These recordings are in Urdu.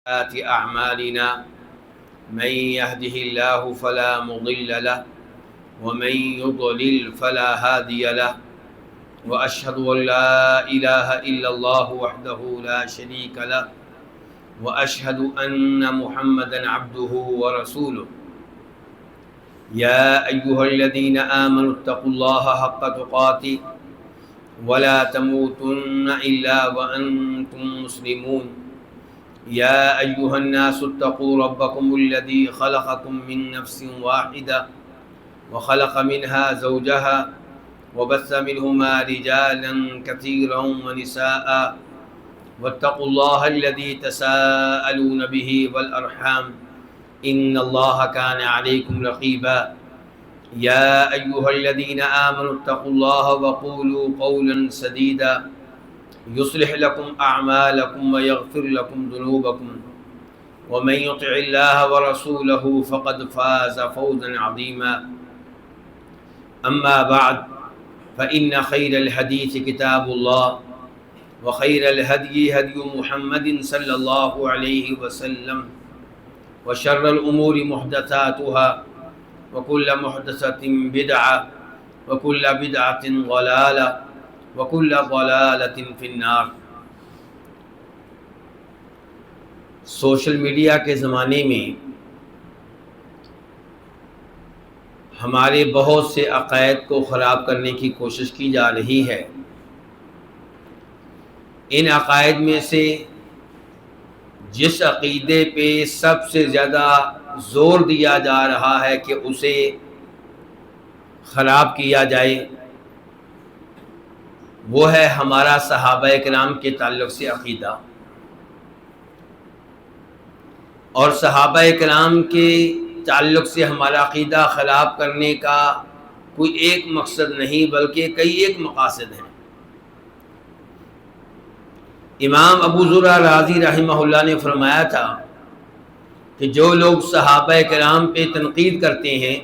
أعمالنا من يهده الله فلا مضل له ومن يضلل فلا هادي له وأشهد أن لا إله إلا الله وحده لا شريك له وأشهد أن محمدا عبده ورسوله يا أيها الذين آمنوا اتقوا الله حق تقاته ولا تموتن إلا وأنتم مسلمون يا أيها الناس اتقوا ربكم الذي خلقكم من نفس واحدة وخلق منها زوجها وبث منهما رجالا كثيرا ونساء واتقوا الله الذي تساءلون به والأرحام إن الله كان عليكم رقيبا يا أيها الذين آمنوا اتقوا الله وقولوا قولا سديدا يصلح لكم أعمالكم ويغفر لكم ذنوبكم ومن يطع الله ورسوله فقد فاز فوزا عظيما أما بعد فإن خير الحديث كتاب الله وخير الهدي هدي محمد صلى الله عليه وسلم وشر الأمور محدثاتها وكل محدثة بدعة وكل بدعة ضلالة وكل ضلالة في النار۔ سوشل میڈیا کے زمانے میں ہمارے بہت سے عقائد کو خراب کرنے کی کوشش کی جا رہی ہے۔ ان عقائد میں سے جس عقیدے پہ سب سے زیادہ زور دیا جا رہا ہے کہ اسے خراب کیا جائے، وہ ہے ہمارا صحابہ کرام کے تعلق سے عقیدہ۔ اور صحابہ کرام کے تعلق سے ہمارا عقیدہ خراب کرنے کا کوئی ایک مقصد نہیں بلکہ کئی ایک مقاصد ہیں۔ امام ابو زرع رازی رحمہ اللہ نے فرمایا تھا کہ جو لوگ صحابہ کرام پہ تنقید کرتے ہیں،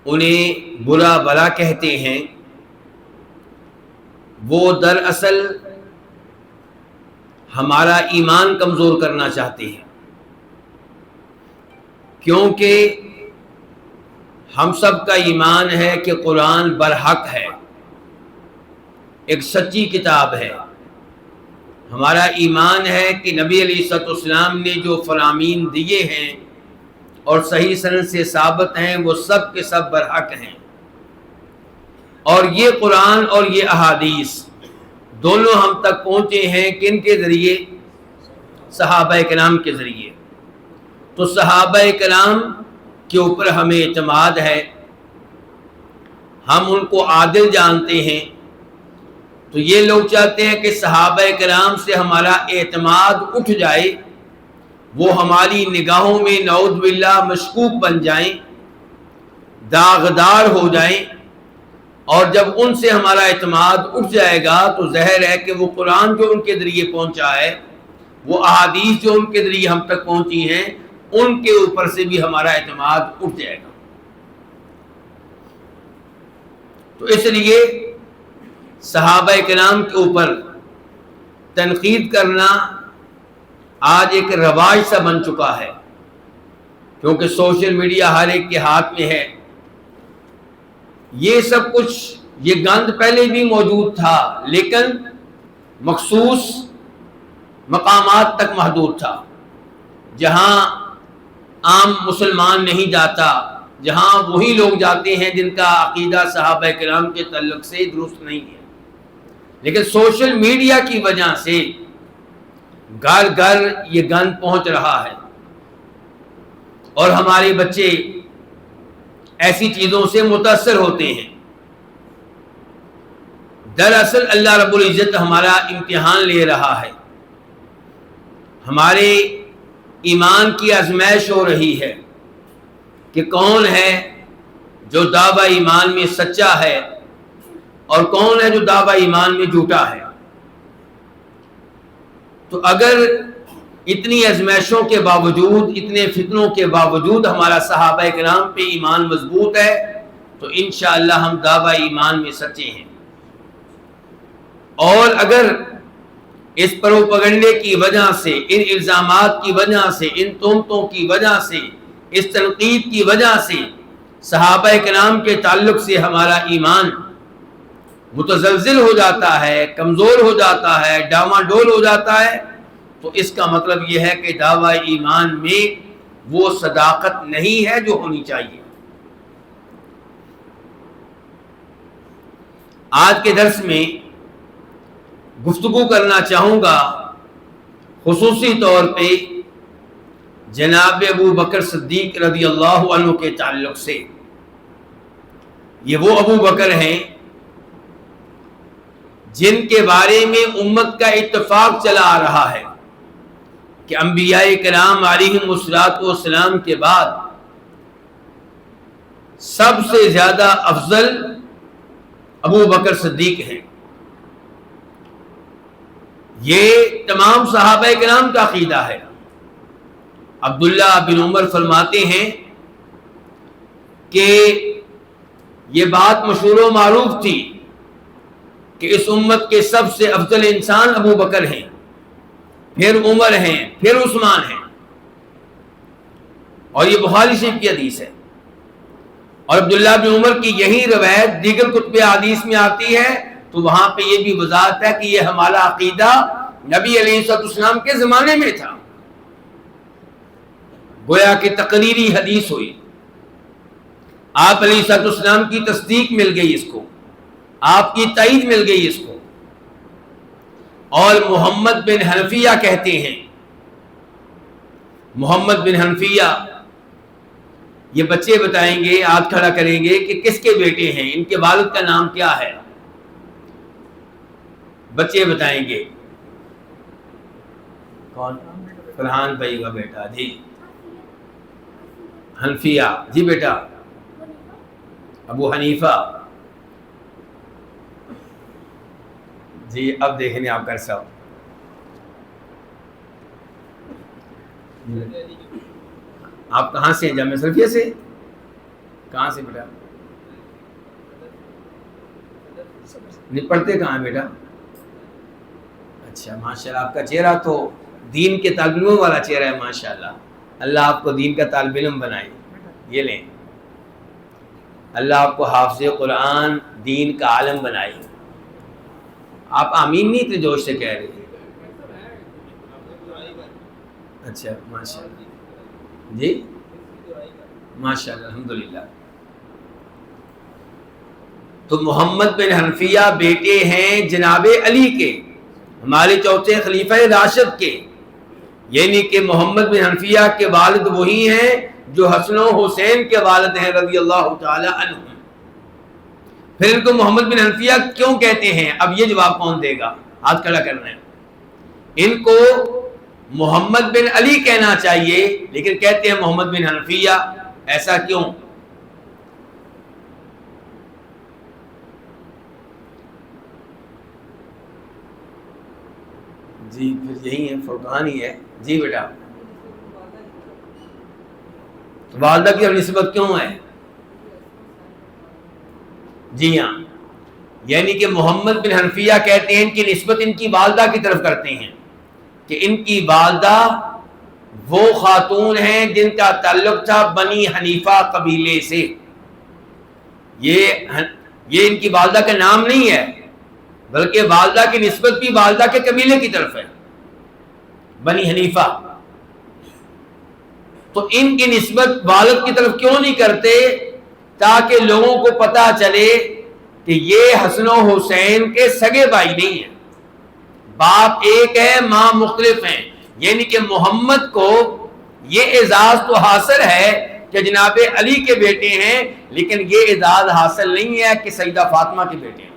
انہیں برا بھلا کہتے ہیں، وہ دراصل ہمارا ایمان کمزور کرنا چاہتے ہیں، کیونکہ ہم سب کا ایمان ہے کہ قرآن برحق ہے، ایک سچی کتاب ہے۔ ہمارا ایمان ہے کہ نبی علیہ الصلوۃ والسلام نے جو فرامین دیے ہیں اور صحیح سند سے ثابت ہیں وہ سب کے سب برحق ہیں۔ اور یہ قرآن اور یہ احادیث دونوں ہم تک پہنچے ہیں کن کے ذریعے؟ صحابہ کرام کے ذریعے۔ تو صحابہ کرام کے اوپر ہمیں اعتماد ہے، ہم ان کو عادل جانتے ہیں۔ تو یہ لوگ چاہتے ہیں کہ صحابہ کرام سے ہمارا اعتماد اٹھ جائے، وہ ہماری نگاہوں میں نعوذ باللہ مشکوک بن جائیں، داغدار ہو جائیں، اور جب ان سے ہمارا اعتماد اٹھ جائے گا تو ظاہر ہے کہ وہ قرآن جو ان کے ذریعے پہنچا ہے، وہ احادیث جو ان کے ذریعے ہم تک پہنچی ہیں، ان کے اوپر سے بھی ہمارا اعتماد اٹھ جائے گا۔ تو اس لیے صحابہ کرام کے اوپر تنقید کرنا آج ایک رواج سا بن چکا ہے، کیونکہ سوشل میڈیا ہر ایک کے ہاتھ میں ہے۔ یہ سب کچھ، یہ گند پہلے بھی موجود تھا لیکن مخصوص مقامات تک محدود تھا، جہاں عام مسلمان نہیں جاتا، جہاں وہی لوگ جاتے ہیں جن کا عقیدہ صحابہ کرام کے تعلق سے درست نہیں ہے۔ لیکن سوشل میڈیا کی وجہ سے گھر گھر یہ گند پہنچ رہا ہے، اور ہمارے بچے ایسی چیزوں سے متاثر ہوتے ہیں۔ دراصل اللہ رب العزت ہمارا امتحان لے رہا ہے، ہمارے ایمان کی آزمائش ہو رہی ہے کہ کون ہے جو دعویٰ ایمان میں سچا ہے اور کون ہے جو دعویٰ ایمان میں جھوٹا ہے۔ تو اگر اتنی آزمائشوں کے باوجود، اتنے فتنوں کے باوجود ہمارا صحابہ کرام پہ ایمان مضبوط ہے تو انشاءاللہ ہم دعویٰ ایمان میں سچے ہیں۔ اور اگر اس پروپیگنڈے کی وجہ سے، ان الزامات کی وجہ سے، ان تہمتوں کی وجہ سے، اس تنقید کی وجہ سے صحابہ کرام کے تعلق سے ہمارا ایمان متزلزل ہو جاتا ہے، کمزور ہو جاتا ہے، ڈاواڈول ہو جاتا ہے، تو اس کا مطلب یہ ہے کہ دعوی ایمان میں وہ صداقت نہیں ہے جو ہونی چاہیے۔ آج کے درس میں گفتگو کرنا چاہوں گا خصوصی طور پہ جناب ابو بکر صدیق رضی اللہ عنہ کے تعلق سے۔ یہ وہ ابو بکر ہیں جن کے بارے میں امت کا اتفاق چلا آ رہا ہے کہ انبیاء کرام علیہم الصلوۃ والسلام کے بعد سب سے زیادہ افضل ابو بکر صدیق ہیں۔ یہ تمام صحابہ کرام کا عقیدہ ہے۔ عبداللہ بن عمر فرماتے ہیں کہ یہ بات مشہور و معروف تھی کہ اس امت کے سب سے افضل انسان ابو بکر ہیں، پھر عمر ہیں، پھر عثمان ہیں، اور یہ بخاری شریف کی حدیث ہے۔ اور عبداللہ بن عمر کی یہی روایت دیگر کتب حدیث میں آتی ہے، تو وہاں پہ یہ بھی وضاحت ہے کہ یہ ہمارا عقیدہ نبی علیہ السلام کے زمانے میں تھا، گویا کہ تقریری حدیث ہوئی، آپ علیہ السلام کی تصدیق مل گئی اس کو، آپ کی تائید مل گئی اس کو۔ اور محمد بن حنفیہ کہتے ہیں، محمد بن حنفیہ یہ بچے بتائیں گے، ہاتھ کھڑا کریں گے کہ کس کے بیٹے ہیں، ان کے والد کا نام کیا ہے، بچے بتائیں گے۔ کون؟ فرحان بھائی کا بیٹا، جی حنفیہ، جی بیٹا ابو حنیفہ، جی اب دیکھیں آپ کا صاحب، آپ کہاں سے ہیں؟ جامعہ سلفیہ سے؟ کہاں سے بیٹا؟ پڑھتے کہاں ہیں بیٹا؟ اچھا ماشاءاللہ، آپ کا چہرہ تو دین کے طالب علموں والا چہرہ ہے ماشاءاللہ، اللہ آپ کو دین کا طالب علم بنائے، یہ لیں، اللہ آپ کو حافظ قرآن دین کا عالم بنائے۔ آپ آمین نہیں اتنے جوش سے کہہ رہے ہیں؟ اچھا ماشاءاللہ، جی ماشاءاللہ الحمدللہ۔ تو محمد بن حنفیہ بیٹے ہیں جناب علی کے، ہمارے چوتھے خلیفہ راشد کے، یعنی کہ محمد بن حنفیہ کے والد وہی ہیں جو حسن و حسین کے والد ہیں رضی اللہ تعالی عنہ۔ پھر ان کو محمد بن حنفیہ کیوں کہتے ہیں؟ اب یہ جواب کون دے گا؟ ہاتھ کھڑا کرنا ہے۔ ان کو محمد بن علی کہنا چاہیے لیکن کہتے ہیں محمد بن حنفیہ، ایسا کیوں؟ جی پھر یہی ہے، فرقان ہی ہے، جی بیٹا والدہ کی نسبت کیوں ہے؟ جی ہاں، یعنی کہ محمد بن حنفیہ کہتے ہیں ان کی نسبت ان کی والدہ کی طرف کرتے ہیں کہ ان کی والدہ وہ خاتون ہیں جن کا تعلق تھا بنی حنیفہ قبیلے سے۔ یہ ان کی والدہ کا نام نہیں ہے بلکہ والدہ کی نسبت بھی والدہ کے قبیلے کی طرف ہے، بنی حنیفہ۔ تو ان کی نسبت والد کی طرف کیوں نہیں کرتے؟ تاکہ لوگوں کو پتہ چلے کہ یہ حسن و حسین کے سگے بھائی نہیں ہیں، باپ ایک ہے ماں مختلف ہیں، یعنی کہ محمد کو یہ اعزاز تو حاصل ہے کہ جناب علی کے بیٹے ہیں، لیکن یہ اعزاز حاصل نہیں ہے کہ سیدہ فاطمہ کے بیٹے ہیں۔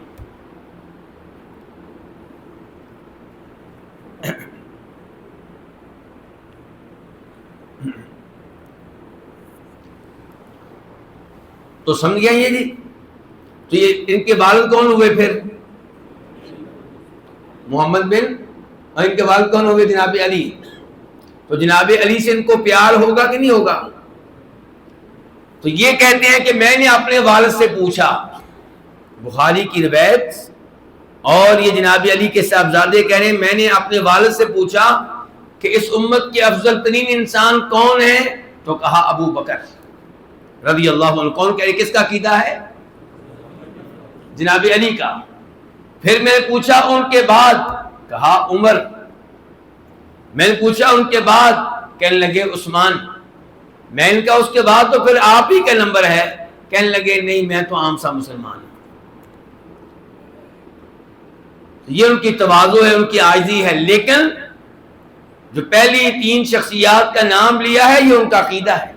تو سمجھ گیا یہ جی؟ تو یہ ان کے والد کون ہوئے پھر؟ محمد بن، اور ان کے والد کون ہوئے؟ جناب علی۔ تو جناب علی سے ان کو پیار ہوگا کہ نہیں ہوگا؟ تو یہ کہتے ہیں کہ میں نے اپنے والد سے پوچھا، بخاری کی روایت اور یہ جناب علی کے صاحبزادے کہہ رہے ہیں میں نے اپنے والد سے پوچھا کہ اس امت کے افضل ترین انسان کون ہے، تو کہا ابو بکر رضی اللہ عنہ۔ کون کہہ رہے کس کا عقیدہ ہے؟ جناب علی کا۔ پھر میں نے پوچھا ان کے بعد، کہا عمر۔ میں نے پوچھا ان کے بعد، کہنے لگے عثمان۔ میں نے کہا اس کے بعد تو پھر آپ ہی کا نمبر ہے، کہنے لگے نہیں میں تو عام سا مسلمان ہوں۔ یہ ان کی تواضع ہے، ان کی عاجزی ہے، لیکن جو پہلی 3 شخصیات کا نام لیا ہے یہ ان کا عقیدہ ہے۔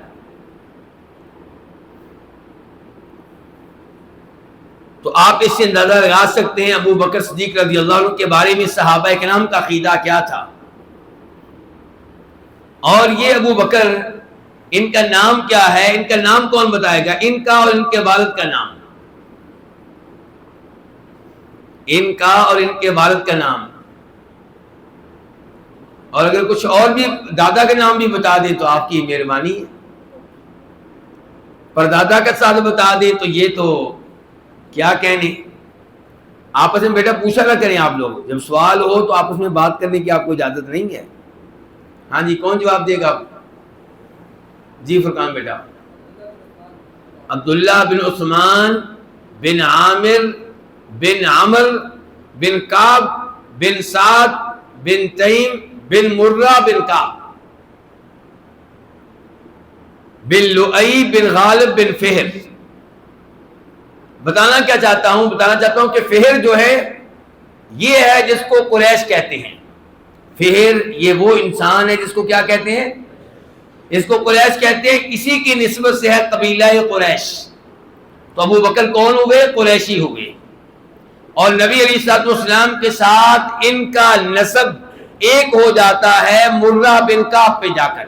تو آپ اس سے اندازہ لگا سکتے ہیں ابو بکر صدیق رضی اللہ عنہ کے بارے میں صحابہ کرام کا عقیدہ کیا تھا۔ اور یہ ابو بکر، ان کا نام کیا ہے؟ ان کا نام کون بتائے گا؟ ان کا اور ان کے والد کا نام، ان کا اور ان کے والد کا نام، اور اگر کچھ اور بھی دادا کا نام بھی بتا دیں تو آپ کی مہربانی ہے، پر دادا کا ساتھ بتا دیں تو یہ تو کیا کہنے۔ آپس میں بیٹا پوچھا نہ کریں، آپ لوگ جب سوال ہو تو آپس میں بات کرنے کی آپ کو اجازت نہیں ہے۔ ہاں جی، کون جواب دے گا؟ جی فرقان بیٹا۔ عبداللہ بن عثمان بن عامر بن عمر بن کعب بن سعد بن تیم بن مرہ بن کعب بن لؤی بن غالب بن فہر۔ بتانا کیا چاہتا ہوں؟ بتانا چاہتا ہوں کہ فہر جو ہے یہ ہے جس کو قریش کہتے ہیں۔ فہر یہ وہ انسان ہے جس کو کیا کہتے ہیں؟ اس کو قریش کہتے ہیں، اسی کی نسبت سے ہے قبیلہ قریش۔ تو ابو بکر کون ہوئے؟ قریشی ہوئے، اور نبی علیہ الصلوۃ والسلام کے ساتھ ان کا نسب ایک ہو جاتا ہے مرہ بن کعب پہ جا کر،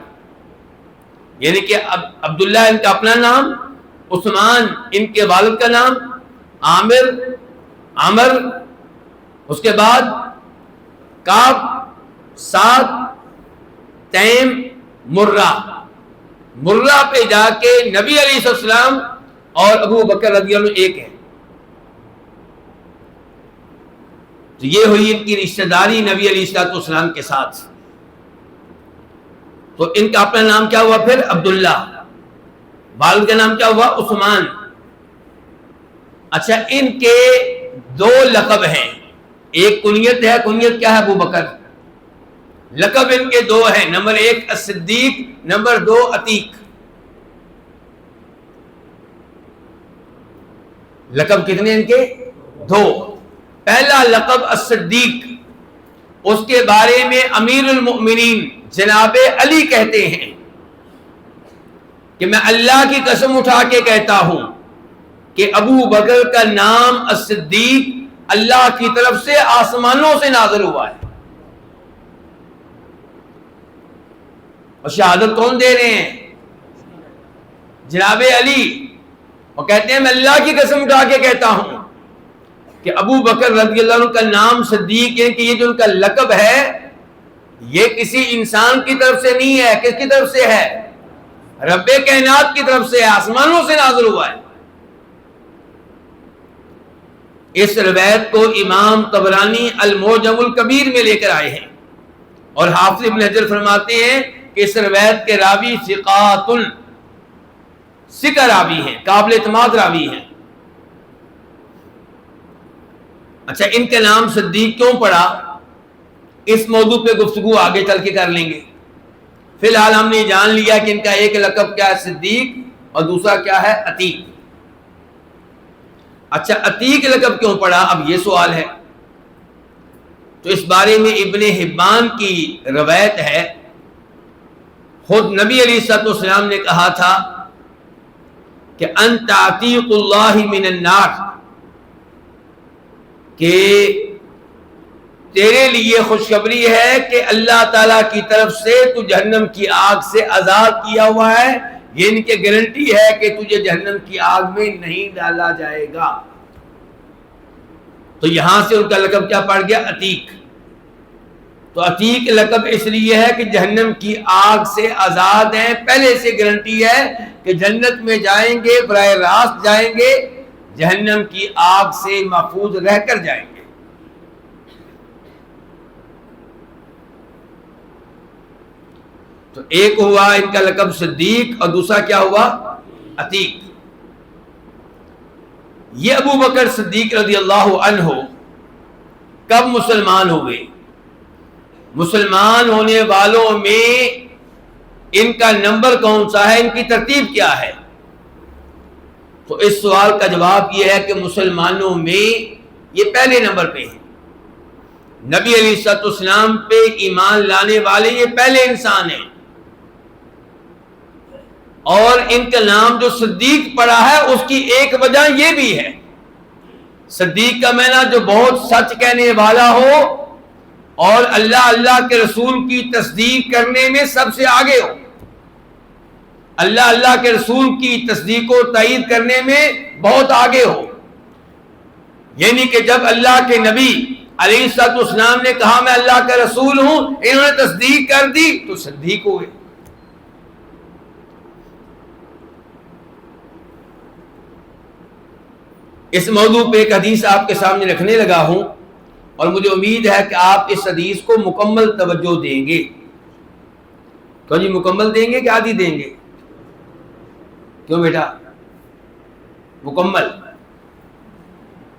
یعنی کہ عبداللہ ان کا اپنا نام، عثمان ان کے والد کا نام، عامر عمر، اس کے بعد کعب، سعد، تیم، مرہ پہ جا کے نبی علیہ السلام اور ابو بکر رضی اللہ عنہ ایک ہے۔ تو یہ ہوئی ان کی رشتہ داری نبی علیہ السلام کے ساتھ۔ تو ان کا اپنا نام کیا ہوا پھر؟ عبداللہ۔ والد کا نام کیا ہوا؟ عثمان۔ اچھا، ان کے 2 لقب ہیں، ایک کنیت ہے، کنیت کیا ہے؟ ابو بکر۔ لقب ان کے 2 ہیں، نمبر 1 الصدیق، نمبر 2 عتیق۔ لقب کتنے ان کے؟ 2۔ پہلا لقب الصدیق، اس کے بارے میں امیر المؤمنین جناب علی کہتے ہیں کہ میں اللہ کی قسم اٹھا کے کہتا ہوں کہ ابو بکر کا نام الصدیق اللہ کی طرف سے آسمانوں سے نازل ہوا ہے۔ اور شہادت کون دے رہے ہیں؟ جناب علی، اور کہتے ہیں میں اللہ کی قسم اٹھا کے کہتا ہوں کہ ابو بکر رضی اللہ عنہ کا نام صدیق ہے، کہ یہ جو ان کا لقب ہے یہ کسی انسان کی طرف سے نہیں ہے۔ کس کی طرف سے ہے؟ رب کائنات کی طرف سے ہے، آسمانوں سے نازل ہوا ہے۔ اس روایت کو امام طبرانی المعجم الکبیر میں لے کر آئے ہیں، اور حافظ ابن حجر فرماتے ہیں کہ اس روایت کے راوی ثقہ راوی ہیں، قابل اعتماد راوی ہیں۔ اچھا، ان کا نام صدیق کیوں پڑا؟ اس موضوع پہ گفتگو آگے چل کے کر لیں گے۔ فی الحال ہم نے جان لیا کہ ان کا ایک لقب کیا ہے؟ صدیق، اور دوسرا کیا ہے؟ عتیق۔ اچھا، عتیق لقب کیوں پڑا؟ اب یہ سوال ہے۔ تو اس بارے میں ابن حبان کی روایت ہے، خود نبی علیہ الصلوۃ والسلام نے کہا تھا کہ انت عتیق اللہ من النار، کہ تیرے لیے خوشخبری ہے کہ اللہ تعالیٰ کی طرف سے تو جہنم کی آگ سے آزاد کیا ہوا ہے، یہ ان کی گارنٹی ہے کہ تجھے جہنم کی آگ میں نہیں ڈالا جائے گا۔ تو یہاں سے ان کا لقب کیا پڑ گیا؟ عتیق۔ تو عتیق لقب اس لیے ہے کہ جہنم کی آگ سے آزاد ہیں، پہلے سے گارنٹی ہے کہ جنت میں جائیں گے، براہ راست جائیں گے، جہنم کی آگ سے محفوظ رہ کر جائیں گے۔ تو ایک ہوا ان کا لقب صدیق اور دوسرا کیا ہوا؟ عتیق۔ یہ ابو بکر صدیق رضی اللہ عنہ کب مسلمان ہوئے؟ مسلمان ہونے والوں میں ان کا نمبر کون سا ہے، ان کی ترتیب کیا ہے؟ تو اس سوال کا جواب یہ ہے کہ مسلمانوں میں یہ پہلے نمبر پہ ہیں۔ نبی علیہ الصلوۃ والسلام پہ ایمان لانے والے یہ پہلے انسان ہیں، اور ان کا نام جو صدیق پڑا ہے اس کی ایک وجہ یہ بھی ہے۔ صدیق کا معنی جو بہت سچ کہنے والا ہو اور اللہ کے رسول کی تصدیق کرنے میں سب سے آگے ہو، اللہ کے رسول کی تصدیق و تائید کرنے میں بہت آگے ہو، یعنی کہ جب اللہ کے نبی علیہ الصلوۃ والسلام نے کہا میں اللہ کا رسول ہوں، انہوں نے تصدیق کر دی تو صدیق ہوئے۔ اس موضوع پہ ایک حدیث آپ کے سامنے رکھنے لگا ہوں، اور مجھے امید ہے کہ آپ اس حدیث کو مکمل توجہ دیں گے۔ کیوں جی مکمل دیں گے کہ آدھی دیں گے؟ کیوں بیٹا؟ مکمل۔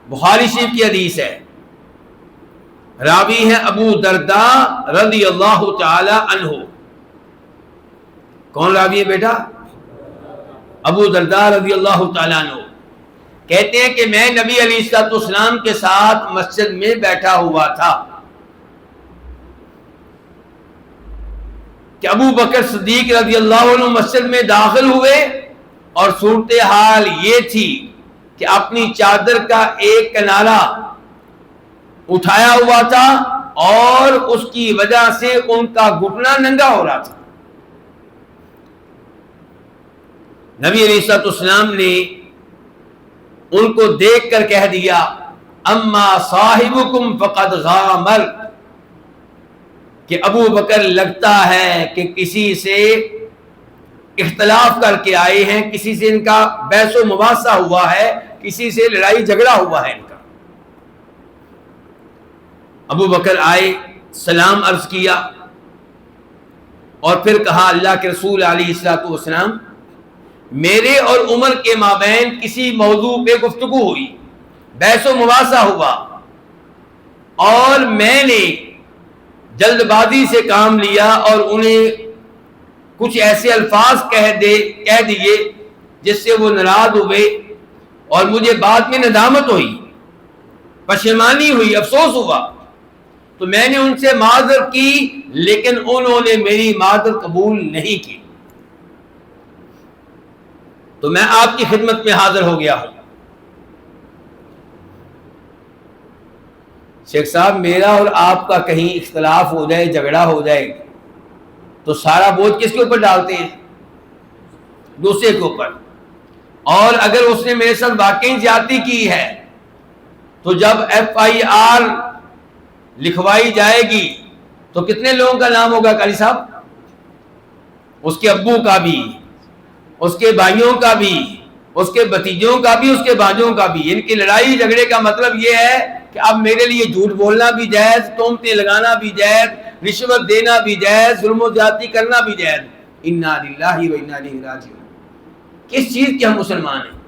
بخاری شریف کی حدیث ہے، راوی ہے ابو درداء رضی اللہ تعالی عنہ۔ کون راوی ہے بیٹا؟ ابو درداء رضی اللہ تعالی عنہ کہتے ہیں کہ میں نبی علیہ الصلوۃ والسلام کے ساتھ مسجد میں بیٹھا ہوا تھا کہ ابو بکر صدیق رضی اللہ عنہ مسجد میں داخل ہوئے، اور صورتحال یہ تھی کہ اپنی چادر کا ایک کنارہ اٹھایا ہوا تھا اور اس کی وجہ سے ان کا گھٹنا ننگا ہو رہا تھا۔ نبی علیہ الصلوۃ والسلام نے ان کو دیکھ کر کہہ دیا اما صاحبکم فقد غامر، کہ ابو بکر لگتا ہے کہ کسی سے اختلاف کر کے آئے ہیں، کسی سے ان کا بحث و مباحثہ ہوا ہے، کسی سے لڑائی جھگڑا ہوا ہے ان کا۔ ابو بکر آئے، سلام عرض کیا، اور پھر کہا اللہ کے رسول علیہ الصلوۃ والسلام میرے اور عمر کے مابین کسی موضوع پہ گفتگو ہوئی، بحث و مباحثہ ہوا، اور میں نے جلد بازی سے کام لیا اور انہیں کچھ ایسے الفاظ کہہ دیے جس سے وہ ناراض ہوئے، اور مجھے بعد میں ندامت ہوئی، پشیمانی ہوئی، افسوس ہوا، تو میں نے ان سے معذرت کی، لیکن انہوں نے میری معذرت قبول نہیں کی، تو میں آپ کی خدمت میں حاضر ہو گیا ہوں۔ شیخ صاحب میرا اور آپ کا کہیں اختلاف ہو جائے، جھگڑا ہو جائے، تو سارا بوجھ کس کے اوپر ڈالتے ہیں؟ دوسرے کے اوپر۔ اور اگر اس نے میرے ساتھ واقعی زیادتی کی ہے تو جب FIR لکھوائی جائے گی تو کتنے لوگوں کا نام ہوگا قاری صاحب؟ اس کے ابو کا بھی، اس کے بھائیوں کا بھی، اس کے بھتیجوں کا بھی، اس کے بھانجوں کا بھی۔ ان کی لڑائی جھگڑے کا مطلب یہ ہے کہ اب میرے لیے جھوٹ بولنا بھی جائز، تہمتیں لگانا بھی جائز، رشوت دینا بھی جائز، ظلم و زیادتی کرنا بھی جائز۔ انا للہ و انا الیہ راجعون۔ کس چیز کے ہم مسلمان ہیں؟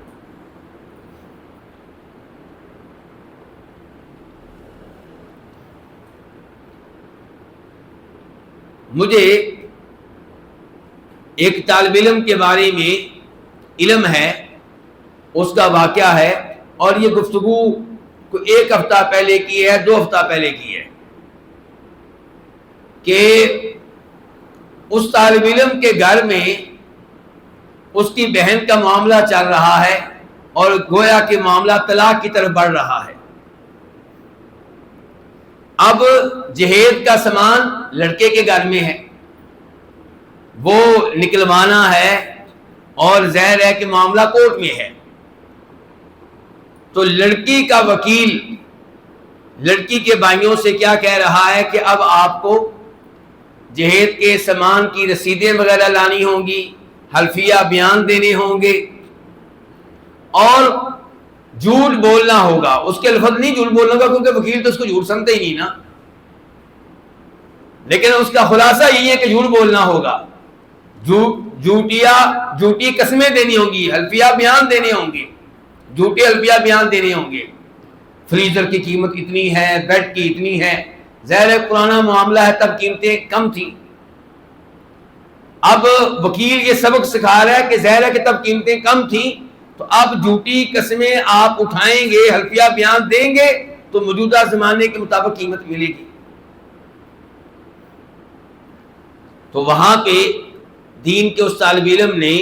مجھے ایک طالب علم کے بارے میں علم ہے، اس کا واقعہ ہے، اور یہ گفتگو کو 1 ہفتہ پہلے کی ہے، 2 ہفتہ پہلے کی ہے، کہ اس طالب علم کے گھر میں اس کی بہن کا معاملہ چل رہا ہے، اور گویا کہ معاملہ طلاق کی طرف بڑھ رہا ہے۔ اب جہیز کا سامان لڑکے کے گھر میں ہے، وہ نکلوانا ہے، اور ظاہر ہے کہ معاملہ کورٹ میں ہے، تو لڑکی کا وکیل لڑکی کے بھائیوں سے کیا کہہ رہا ہے کہ اب آپ کو جہیز کے سامان کی رسیدیں وغیرہ لانی ہوں گی، حلفیہ بیان دینے ہوں گے، اور جھوٹ بولنا ہوگا۔ اس کے لفظ نہیں جھوٹ بولنا ہوگا کیونکہ وکیل تو اس کو جھوٹ سمجھتا ہی نہیں نا، لیکن اس کا خلاصہ یہی ہے کہ جھوٹ بولنا ہوگا۔ جھوٹی قسمیں دینی ہوں گی، حلفیہ بیان دینے ہوں گے، جھوٹے حلفیہ بیان دینے ہوں گے. فریزر کی قیمت اتنی ہے، بیڈ کی اتنی ہے. ظاہر ہے پرانا معاملہ ہے، تب قیمتیں کم تھیں. اب وکیل یہ سبق سکھا رہا ہے کہ ظاہر ہے کہ تب قیمتیں کم تھیں، تو اب جھوٹی قسمیں آپ اٹھائیں گے، حلفیہ بیان دیں گے تو موجودہ زمانے کے مطابق قیمت ملے گی. تو وہاں پہ دین کے اس طالب علم نے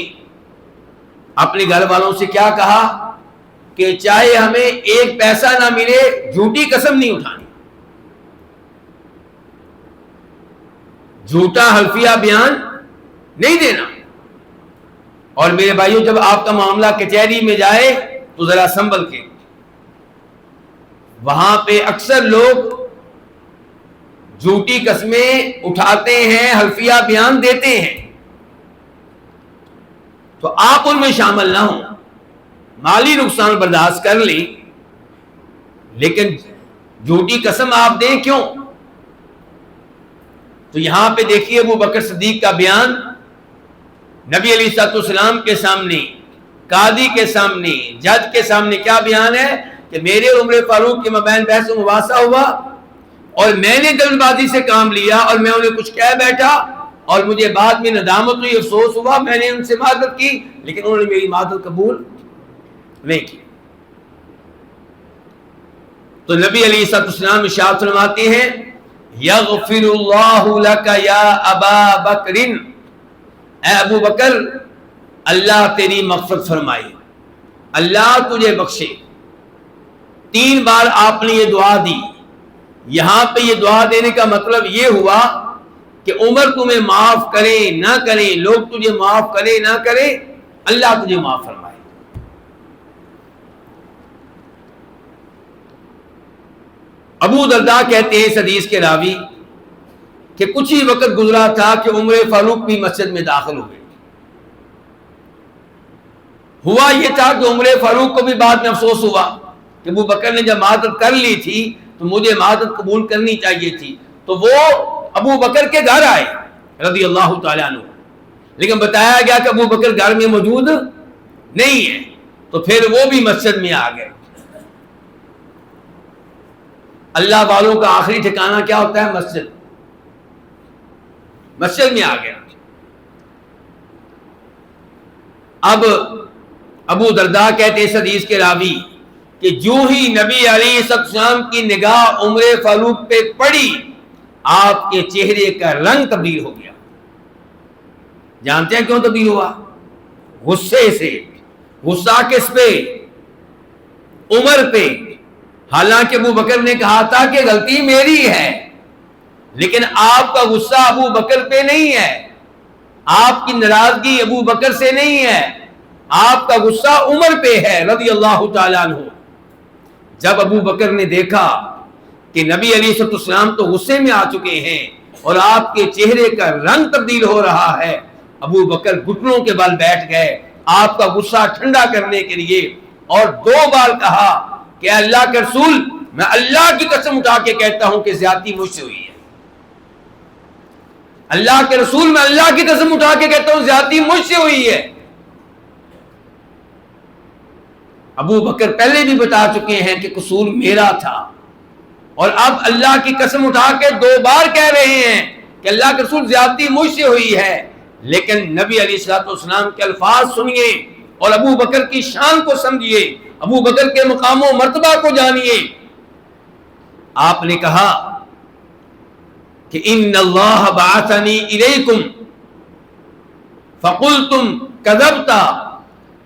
اپنے گھر والوں سے کیا کہا کہ چاہے ہمیں ایک پیسہ نہ ملے، جھوٹی قسم نہیں اٹھانی، جھوٹا حلفیہ بیان نہیں دینا. اور میرے بھائیوں، جب آپ کا معاملہ کچہری میں جائے تو ذرا سنبھل کے. وہاں پہ اکثر لوگ جھوٹی قسمیں اٹھاتے ہیں، حلفیہ بیان دیتے ہیں، تو آپ ان میں شامل نہ ہوں. مالی نقصان برداشت کر لیں، لیکن جھوٹی قسم آپ دیں کیوں؟ تو یہاں پہ دیکھیے ابو بکر صدیق کا بیان نبی علیہ الصلوۃ والسلام کے سامنے، قاضی کے سامنے، جج کے سامنے کیا بیان ہے کہ میرے عمر فاروق کے مابین بحث و مباحثہ ہوا اور میں نے جلد بازی سے کام لیا اور میں انہیں کچھ کہہ بیٹھا اور مجھے بعد میں ندامت ہوئی، افسوس ہوا. میں نے ان سے معذرت کی لیکن انہوں نے میری معذرت قبول نہیں کی. تو نبی علیہ الصلوۃ والسلام ارشاد فرماتے ہیں یغفر اللہ لک یا ابا بکر، اے ابو بکر اللہ تیری مغفرت فرمائے، اللہ تجھے بخشے. 3 بار آپ نے یہ دعا دی. یہاں پہ یہ دعا دینے کا مطلب یہ ہوا کہ عمر تمہیں معاف کرے نہ کرے، لوگ تجھے معاف کرے نہ کرے، اللہ تجھے معاف فرمائے. ابو درداء کہتے ہیں اس حدیث کے راوی کہ کچھ ہی وقت گزرا تھا کہ عمر فاروق بھی مسجد میں داخل ہو گئے. ہوا یہ تھا کہ عمر فاروق کو بھی بعد میں افسوس ہوا کہ ابو بکر نے جب معذرت کر لی تھی تو مجھے معذرت قبول کرنی چاہیے تھی. تو وہ ابو بکر کے گھر آئے رضی اللہ تعالیٰ عنہ، لیکن بتایا گیا کہ ابو بکر گھر میں موجود نہیں ہے، تو پھر وہ بھی مسجد میں آ گئے. اللہ والوں کا آخری ٹھکانہ کیا ہوتا ہے؟ مسجد. مسجد میں آ گیا. اب ابو درداء کہتے ہیں اس حدیث کے راوی کہ جو ہی نبی علیہ السلام کی نگاہ عمر فاروق پہ پڑی، آپ کے چہرے کا رنگ تبدیل ہو گیا. جانتے ہیں کیوں تبدیل ہوا؟ غصے سے. غصہ کس پہ؟ عمر پہ. حالانکہ ابو بکر نے کہا تھا کہ غلطی میری ہے، لیکن آپ کا غصہ ابو بکر پہ نہیں ہے، آپ کی ناراضگی ابو بکر سے نہیں ہے، آپ کا غصہ عمر پہ ہے رضی اللہ تعالیٰ عنہ. جب ابو بکر نے دیکھا کہ نبی علیہ السلام تو غصے میں آ چکے ہیں اور آپ کے چہرے کا رنگ تبدیل ہو رہا ہے، ابو بکر گھٹنوں کے بل بیٹھ گئے آپ کا غصہ ٹھنڈا کرنے کے لیے، اور 2 بار کہا کہ اللہ کے رسول، میں اللہ کی قسم اٹھا کے کہتا ہوں کہ زیادتی مجھ سے ہوئی ہے. اللہ کے رسول، میں اللہ کی قسم اٹھا کے کہتا ہوں زیادتی مجھ سے ہوئی ہے. ابو بکر پہلے بھی بتا چکے ہیں کہ قصور میرا تھا، اور اب اللہ کی قسم اٹھا کے 2 بار کہہ رہے ہیں کہ اللہ کے رسول زیادتی مجھ سے ہوئی ہے. لیکن نبی علیہ الصلوۃ والسلام کے الفاظ سنیے اور ابو بکر کی شان کو سمجھیے، ابو بکر کے مقام و مرتبہ کو جانیے. آپ نے کہا کہ ان اللہ بعثنی الیکم فقلتم کذبت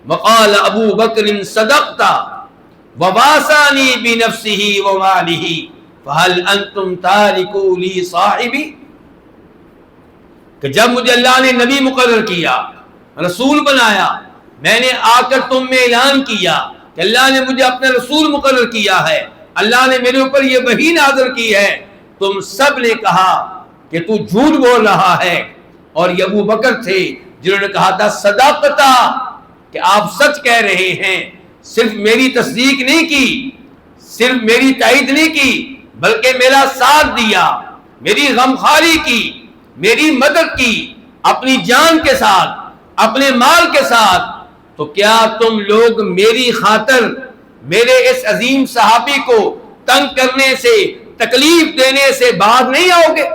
وقال ابو بکر صدقت وواسانی بنفسه وماله فهل انتم تارکو لی صاحبی. کہ جب مجھے اللہ نے نبی مقرر کیا، رسول بنایا، میں نے آ کر تم میں اعلان کیا کہ اللہ نے مجھے اپنا رسول مقرر کیا ہے، اللہ نے میرے اوپر یہ وحی نازل کی ہے، تم سب نے کہا کہ تو جھوٹ بول رہا ہے. اور یہ ابو بکر تھے جنہوں نے کہا تھا صدقتا، کہ آپ سچ کہہ رہے ہیں. صرف میری تصدیق نہیں کی، صرف میری تائید نہیں کی، بلکہ میرا ساتھ دیا، میری غمخواری کی، میری مدد کی، اپنی جان کے ساتھ، اپنے مال کے ساتھ، تو کیا تم لوگ میری خاطر میرے اس عظیم صحابی کو تنگ کرنے سے، تکلیف دینے سے باز نہیں آؤ گے؟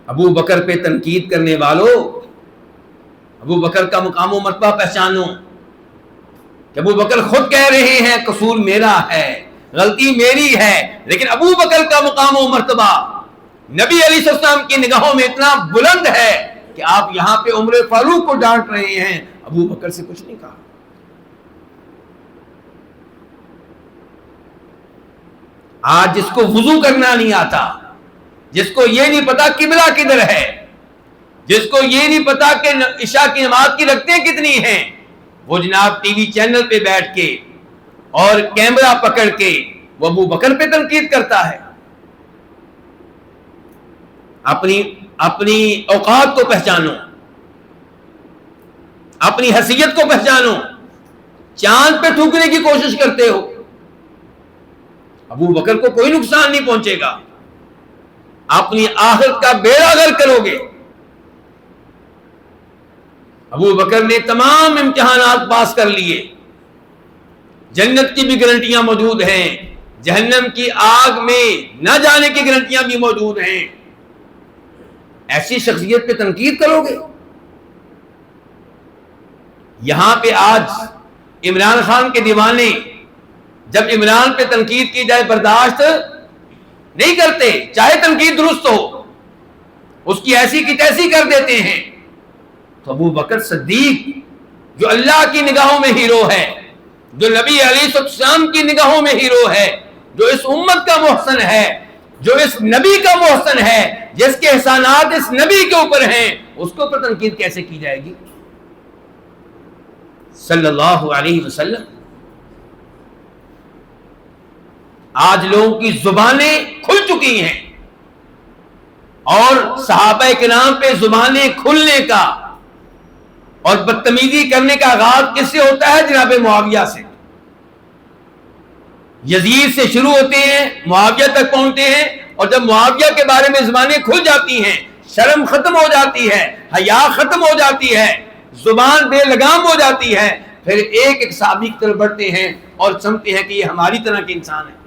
ابو بکر پہ تنقید کرنے والوں، ابو بکر کا مقام و مرتبہ پہچانو کہ ابو بکر خود کہہ رہے ہیں قصور میرا ہے، غلطی میری ہے، لیکن ابو بکر کا مقام و مرتبہ نبی علیہ السلام کی نگاہوں میں اتنا بلند ہے کہ آپ یہاں پہ عمر فاروق کو ڈانٹ رہے ہیں، ابو بکر سے کچھ نہیں کہا۔ آج جس کو وضو کرنا نہیں آتا، جس کو یہ نہیں پتا قبلہ کدھر ہے، جس کو یہ نہیں پتا کہ عشاء کی نماز کی رکعتیں کتنی ہیں، وہ جناب ٹی وی چینل پہ بیٹھ کے اور کیمرہ پکڑ کے وہ ابو بکر پہ تنقید کرتا ہے۔ اپنی اوقات کو پہچانو، اپنی حیثیت کو پہچانو، چاند پہ تھوکنے کی کوشش کرتے ہو، ابو بکر کو کوئی نقصان نہیں پہنچے گا، اپنی آخرت کا بیڑا غرق کرو گے۔ ابو بکر نے تمام امتحانات پاس کر لیے، جنت کی بھی گارنٹیاں موجود ہیں، جہنم کی آگ میں نہ جانے کی گارنٹیاں بھی موجود ہیں، ایسی شخصیت پہ تنقید کرو گے؟ یہاں پہ آج عمران خان کے دیوانے جب عمران پہ تنقید کی جائے برداشت نہیں کرتے، چاہے تنقید درست ہو، اس کی ایسی کی تیسی کر دیتے ہیں۔ تو ابو بکر صدیق جو اللہ کی نگاہوں میں ہیرو ہے، جو نبی علیہ السلام کی نگاہوں میں ہیرو ہے، جو اس امت کا محسن ہے، جو اس نبی کا محسن ہے، جس کے احسانات اس نبی کے اوپر ہیں، اس کو پر تنقید کیسے کی جائے گی؟ صلی اللہ علیہ وسلم۔ آج لوگوں کی زبانیں کھل چکی ہیں، اور صحابہ کرام پہ زبانیں کھلنے کا اور بدتمیزی کرنے کا آغاز کس سے ہوتا ہے؟ جناب معاویہ سے۔ یزید سے شروع ہوتے ہیں، معاویہ تک پہنچتے ہیں، اور جب معاویہ کے بارے میں زبانیں کھل جاتی ہیں، شرم ختم ہو جاتی ہے، حیا ختم ہو جاتی ہے، زبان بے لگام ہو جاتی ہے، پھر ایک ایک صحابی کی طرف بڑھتے ہیں اور سمجھتے ہیں کہ یہ ہماری طرح کے انسان ہے۔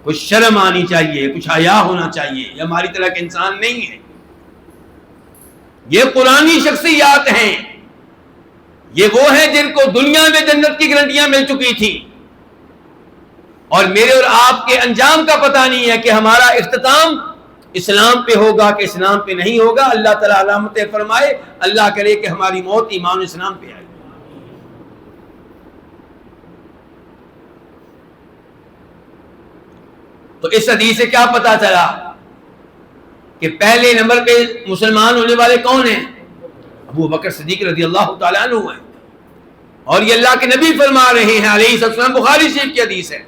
کچھ شرم آنی چاہیے، کچھ حیا ہونا چاہیے، یہ ہماری طرح کے انسان نہیں ہے۔ یہ قرآنی شخصیات ہیں، یہ وہ ہیں جن کو دنیا میں جنت کی گارنٹیاں مل چکی تھی، اور میرے اور آپ کے انجام کا پتہ نہیں ہے کہ ہمارا اختتام اسلام پہ ہوگا کہ اسلام پہ نہیں ہوگا۔ اللہ تعالیٰ علامت فرمائے، اللہ کرے کہ ہماری موت ایمان اسلام پہ آئے۔ تو اس حدیث سے کیا پتا چلا کہ پہلے نمبر پہ مسلمان ہونے والے کون ہیں؟ ابو بکر صدیق رضی اللہ تعالیٰ عنہ ہیں، اور یہ اللہ کے نبی فرما رہے ہیں علیہ السلام، بخاری شریف کی حدیث ہے۔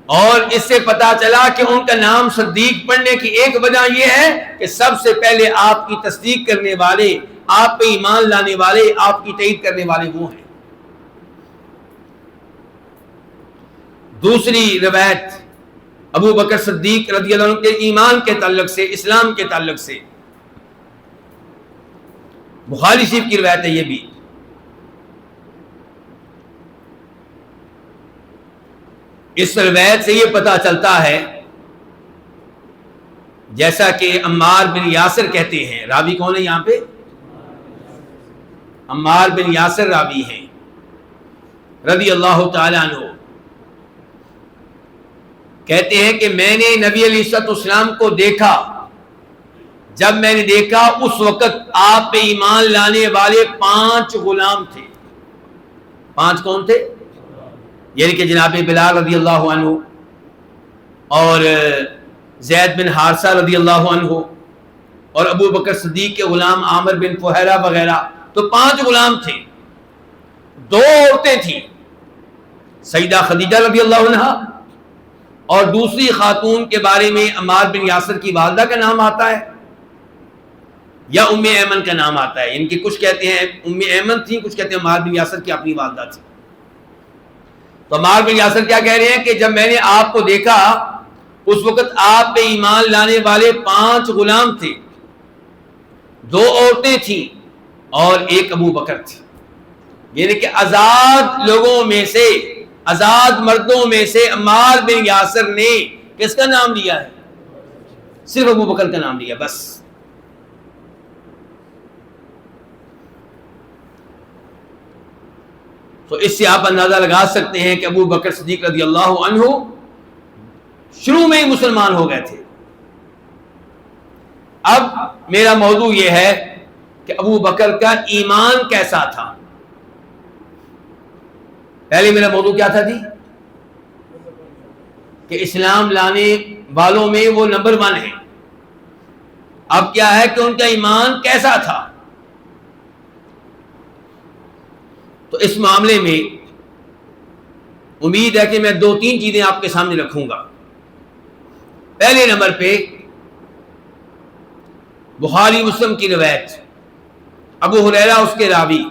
اور اس سے پتا چلا کہ ان کا نام صدیق پڑھنے کی ایک وجہ یہ ہے کہ سب سے پہلے آپ کی تصدیق کرنے والے، آپ پہ ایمان لانے والے، آپ کی تائید کرنے والے وہ ہیں۔ دوسری روایت ابو بکر صدیق رضی اللہ عنہ کے ایمان کے تعلق سے، اسلام کے تعلق سے، بخاری شریف کی روایت ہے یہ بھی۔ اس روایت سے یہ پتہ چلتا ہے، جیسا کہ عمار بن یاسر کہتے ہیں، راوی کون ہے یہاں پہ؟ عمار بن یاسر راوی ہیں رضی اللہ تعالی عنہ، کہتے ہیں کہ میں نے نبی علیہ السلام کو دیکھا، جب میں نے دیکھا اس وقت آپ پہ ایمان لانے والے 5 غلام تھے۔ 5 کون تھے؟ یعنی کہ جناب بلال رضی اللہ عنہ، اور زید بن حارثہ رضی اللہ عنہ، اور ابو بکر صدیق کے غلام عامر بن فہیرہ وغیرہ، تو 5 غلام تھے۔ 2 عورتیں تھیں، سیدہ خدیجہ رضی اللہ عنہ، اور دوسری خاتون کے بارے میں عمار بن یاسر کی والدہ کا نام آتا ہے یا ام ایمن کا نام آتا ہے، ان کے کچھ کہتے ہیں ام ایمن تھی، کچھ کہتے ہیں عمار بن یاسر کی اپنی والدہ تھی۔ تو عمار بن یاسر کیا کہہ رہے ہیں کہ جب میں نے آپ کو دیکھا اس وقت آپ پہ ایمان لانے والے 5 غلام تھے، 2 عورتیں تھیں اور ایک ابو بکر تھی، یعنی کہ آزاد لوگوں میں سے، آزاد مردوں میں سے عمار بن یاسر نے کس کا نام لیا ہے؟ صرف ابو بکر کا نام لیا بس۔ تو اس سے آپ اندازہ لگا سکتے ہیں کہ ابو بکر صدیق رضی اللہ عنہ شروع میں ہی مسلمان ہو گئے تھے۔ اب میرا موضوع یہ ہے کہ ابو بکر کا ایمان کیسا تھا۔ پہلے میرا موضوع کیا تھا جی؟ کہ اسلام لانے والوں میں وہ نمبر 1 ہے۔ اب کیا ہے کہ ان کا ایمان کیسا تھا؟ تو اس معاملے میں امید ہے کہ میں 2-3 چیزیں آپ کے سامنے رکھوں گا۔ پہلے نمبر پہ بخاری مسلم کی روایت، ابو ہریرہ اس کے راوی،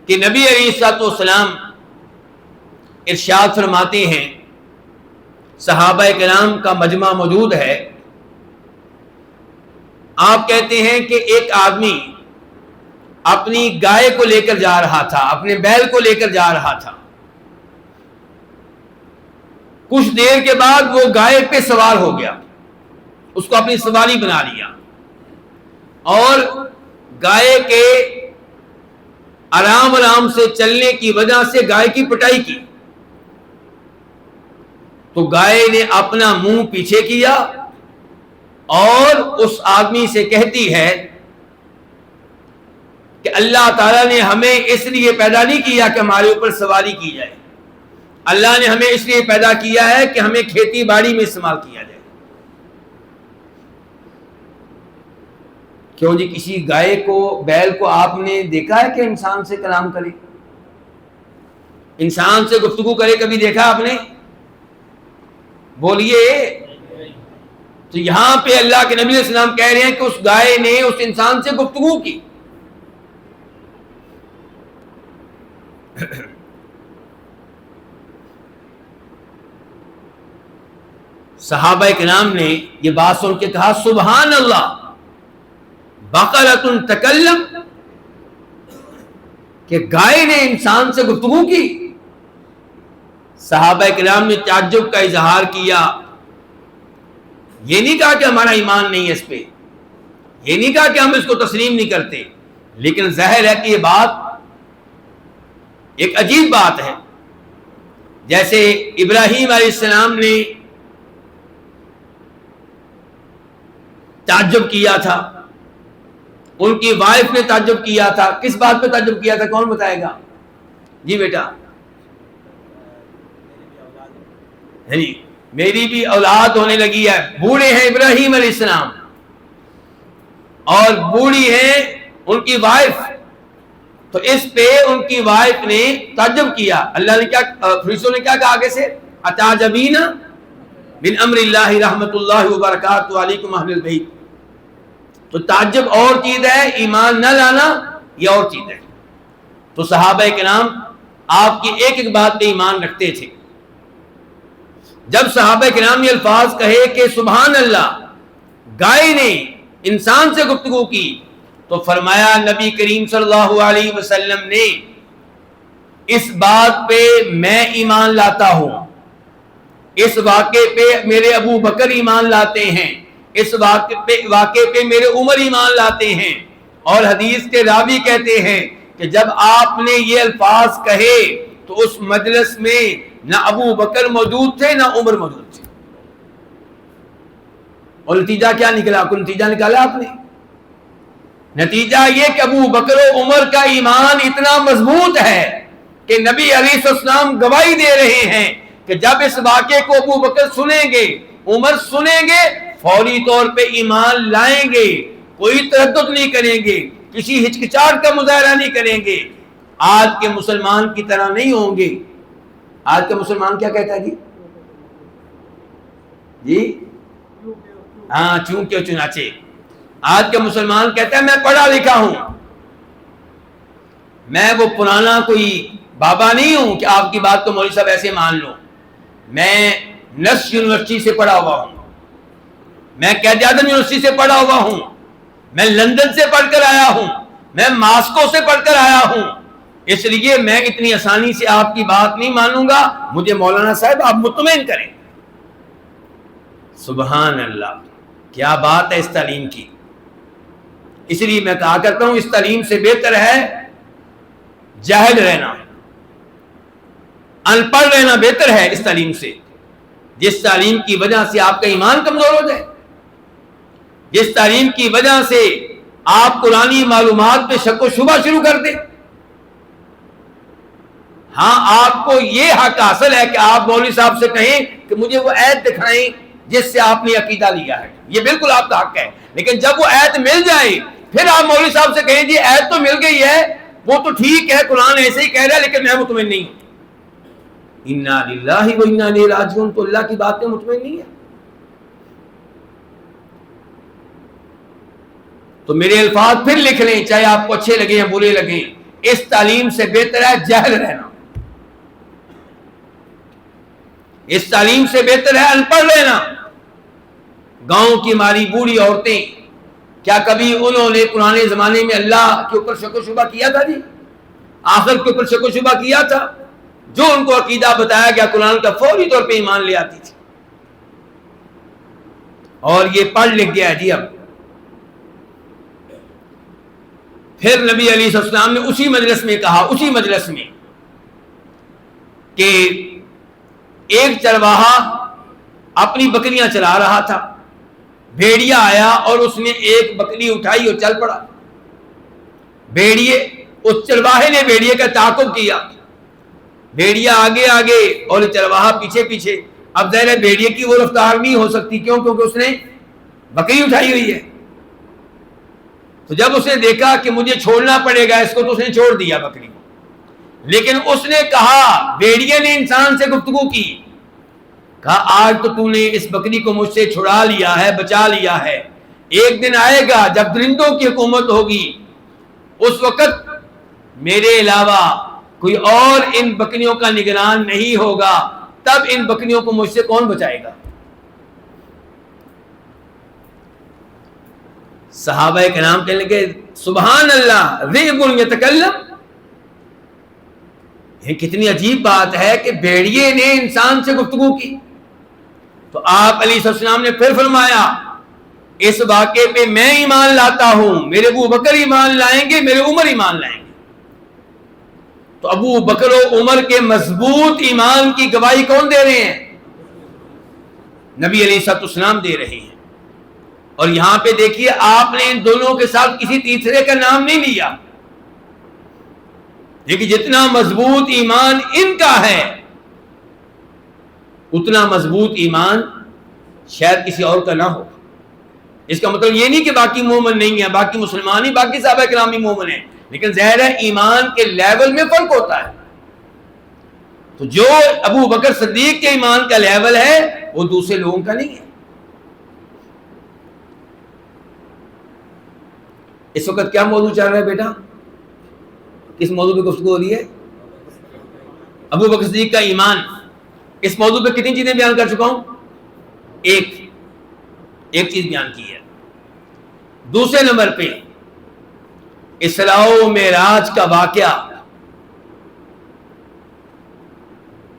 کہ نبی علیہ الصلوۃ والسلام ارشاد فرماتے ہیں، صحابہ کرام کا مجمع موجود ہے، آپ کہتے ہیں کہ ایک آدمی اپنی گائے کو لے کر جا رہا تھا، اپنے بیل کو لے کر جا رہا تھا، کچھ دیر کے بعد وہ گائے پہ سوار ہو گیا، اس کو اپنی سواری بنا لیا اور گائے کے آرام سے چلنے کی وجہ سے گائے کی پٹائی کی، تو گائے نے اپنا منہ پیچھے کیا اور اس آدمی سے کہتی ہے کہ اللہ تعالیٰ نے ہمیں اس لیے پیدا نہیں کیا کہ ہمارے اوپر سواری کی جائے، اللہ نے ہمیں اس لیے پیدا کیا ہے کہ ہمیں کھیتی باڑی میں استعمال کیا جائے۔ کیوں جی کسی گائے کو، بیل کو آپ نے دیکھا ہے کہ انسان سے کلام کرے، انسان سے گفتگو کرے؟ کبھی دیکھا آپ نے؟ بولیے۔ تو یہاں پہ اللہ کے نبی علیہ السلام کہہ رہے ہیں کہ اس گائے نے اس انسان سے گفتگو کی۔ صحابہ کرام نے یہ بات سن کے کہا سبحان اللہ بقرۃ تکلم، کہ گائے نے انسان سے گفتگو کی۔ صحابہ کرام نے تعجب کا اظہار کیا، یہ نہیں کہا کہ ہمارا ایمان نہیں ہے اس پہ، یہ نہیں کہا کہ ہم اس کو تسلیم نہیں کرتے، لیکن ظاہر ہے کہ یہ بات ایک عجیب بات ہے۔ جیسے ابراہیم علیہ السلام نے تعجب کیا تھا، ان کی وائف نے تعجب کیا تھا، کس بات پہ تعجب کیا تھا؟ کون بتائے گا؟ جی بیٹا۔ میری بھی اولاد ہونے لگی ہے، بوڑھے ہیں ابراہیم علیہ السلام اور بوڑھی ہے ان کی وائف، تو اس پہ ان کی وائف نے تعجب کیا۔ اللہ نے کیا، فرشتوں نے کیا کہا آگے سے؟ اتعجبین من امر اللہ رحمت اللہ وبرکاتہ علیکم اہل البیت۔ تو تعجب اور چیز ہے، ایمان نہ لانا یہ اور چیز ہے۔ تو صحابہ کرام آپ کی ایک ایک بات پہ ایمان رکھتے تھے۔ جب صحابہ کرام نے الفاظ کہے کہ سبحان اللہ، گائے نے انسان سے گفتگو کی، تو فرمایا نبی کریم صلی اللہ علیہ وسلم نے اس بات پہ میں ایمان لاتا ہوں، اس واقعے پہ میرے ابو بکر ایمان لاتے ہیں، اس واقعے پہ میرے عمر ایمان لاتے ہیں۔ اور حدیث کے راوی کہتے ہیں کہ جب آپ نے یہ الفاظ کہے تو اس مجلس میں نہ ابو بکر موجود تھے نہ عمر موجود تھے، اور نتیجہ کیا نکلا؟ کوئی نتیجہ نکالا آپ نے؟ نتیجہ یہ کہ ابو بکر و عمر کا ایمان اتنا مضبوط ہے کہ نبی علیہ السلام گواہی دے رہے ہیں کہ جب اس واقعے کو ابو بکر سنیں گے، عمر سنیں گے، فوری طور پہ ایمان لائیں گے، کوئی تردد نہیں کریں گے، کسی ہچکچاہٹ کا مظاہرہ نہیں کریں گے، آج کے مسلمان کی طرح نہیں ہوں گے۔ آج کا مسلمان کیا کہتا ہے جی؟ ہاں، چونکہ چنانچہ۔ آج کا مسلمان کہتا ہے میں پڑھا لکھا ہوں، میں وہ پرانا کوئی بابا نہیں ہوں کہ آپ کی بات کو مولوی صاحب ایسے مان لو. میں نس یونیورسٹی سے پڑھا ہوا ہوں, میں قائد اعظم یونیورسٹی سے پڑھا ہوا ہوں, میں لندن سے پڑھ کر آیا ہوں, میں ماسکو سے پڑھ کر آیا ہوں. اس لیے میں اتنی آسانی سے آپ کی بات نہیں مانوں گا. مجھے مولانا صاحب آپ مطمئن کریں. سبحان اللہ, کیا بات ہے اس تعلیم کی. اس لیے میں کہا کرتا ہوں اس تعلیم سے بہتر ہے جاہل رہنا, ان پڑھ رہنا بہتر ہے اس تعلیم سے, جس تعلیم کی وجہ سے آپ کا ایمان کمزور ہو جائے, جس تعلیم کی وجہ سے آپ قرآنی معلومات پہ شک و شبہ شروع کر دیں. ہاں آپ کو یہ حق حاصل ہے کہ آپ مولوی صاحب سے کہیں کہ مجھے وہ آیت دکھائیں جس سے آپ نے عقیدہ لیا ہے, یہ بالکل آپ کا حق ہے. لیکن جب وہ آیت مل جائے پھر آپ مولوی صاحب سے کہیں جی آیت تو مل گئی ہے, وہ تو ٹھیک ہے, قرآن ایسے ہی کہہ رہا ہے, لیکن میں مطمئن نہیں ہوں. انا للہ و انا الیہ راجعون, تو اللہ کی بات میں مطمئن نہیں ہے. تو میرے الفاظ پھر لکھ لیں, چاہے آپ کو اچھے لگیں یا برے لگیں, اس تعلیم سے بہتر ہے جاہل رہنا, اس تعلیم سے بہتر ہے ان پڑھ رہنا. گاؤں کی ہماری بوڑھی عورتیں, کیا کبھی انہوں نے پرانے زمانے میں اللہ کے اوپر شک و شبہ کیا تھا؟ جی آخر کے اوپر شک و شبہ کیا تھا؟ جو ان کو عقیدہ بتایا گیا قرآن کا فوری طور پہ ایمان لے آتی تھی. اور یہ پڑھ لکھ گیا جی. اب پھر نبی علیہ السلام نے اسی مجلس میں کہا, اسی مجلس میں, کہ ایک چرواہا اپنی بکریاں چلا رہا تھا, بھیڑیا آیا اور اس نے ایک بکری اٹھائی اور چل پڑا. بھیڑیے, اس چرواہے نے بھیڑیے کا تعاقب کیا, بھیڑیا آگے آگے اور چرواہا پیچھے پیچھے. اب ظاہر ہے بھیڑیے کی وہ رفتار نہیں ہو سکتی, کیوں؟ کیونکہ اس نے بکری اٹھائی ہوئی ہے. تو جب اس نے دیکھا کہ مجھے چھوڑنا پڑے گا اس کو, تو اس نے چھوڑ دیا بکری کو. لیکن اس نے کہا, بھیڑیے نے انسان سے گفتگو کی, کہا آج تو نے اس بکری کو مجھ سے چھڑا لیا ہے, بچا لیا ہے, ایک دن آئے گا جب درندوں کی حکومت ہوگی, اس وقت میرے علاوہ کوئی اور ان بکریوں کا نگران نہیں ہوگا, تب ان بکریوں کو مجھ سے کون بچائے گا؟ صحابہ کرام کہنے لگے سبحان اللہ ذئب یتکلم. یہ کتنی عجیب بات ہے کہ بھیڑیے نے انسان سے گفتگو کی. تو آپ علیہ السلام نے پھر فرمایا اس واقعے پہ میں ایمان لاتا ہوں, میرے ابو بکر ایمان لائیں گے, میرے عمر ایمان لائیں گے. تو ابو بکر و عمر کے مضبوط ایمان کی گواہی کون دے رہے ہیں؟ نبی علیہ السلام دے رہے ہیں. اور یہاں پہ دیکھیے آپ نے ان دونوں کے ساتھ کسی تیسرے کا نام نہیں لیا, لیکن جتنا مضبوط ایمان ان کا ہے اتنا مضبوط ایمان شاید کسی اور کا نہ ہو. اس کا مطلب یہ نہیں کہ باقی مومن نہیں ہیں, باقی مسلمان ہی, باقی صحابہ کرام بھی مومن ہیں, لیکن ظاہر ہے ایمان کے لیول میں فرق ہوتا ہے. تو جو ابو بکر صدیق کے ایمان کا لیول ہے وہ دوسرے لوگوں کا نہیں ہے. اس وقت کیا موضوع چل رہا ہے بیٹا؟ کس موضوع پہ گفتگو ہو رہی ہے؟ ابو بکر صدیق کا ایمان. اس موضوع پہ کتنی چیزیں بیان کر چکا ہوں؟ ایک چیز بیان کی ہے. دوسرے نمبر پہ اسراء و معراج کا واقعہ.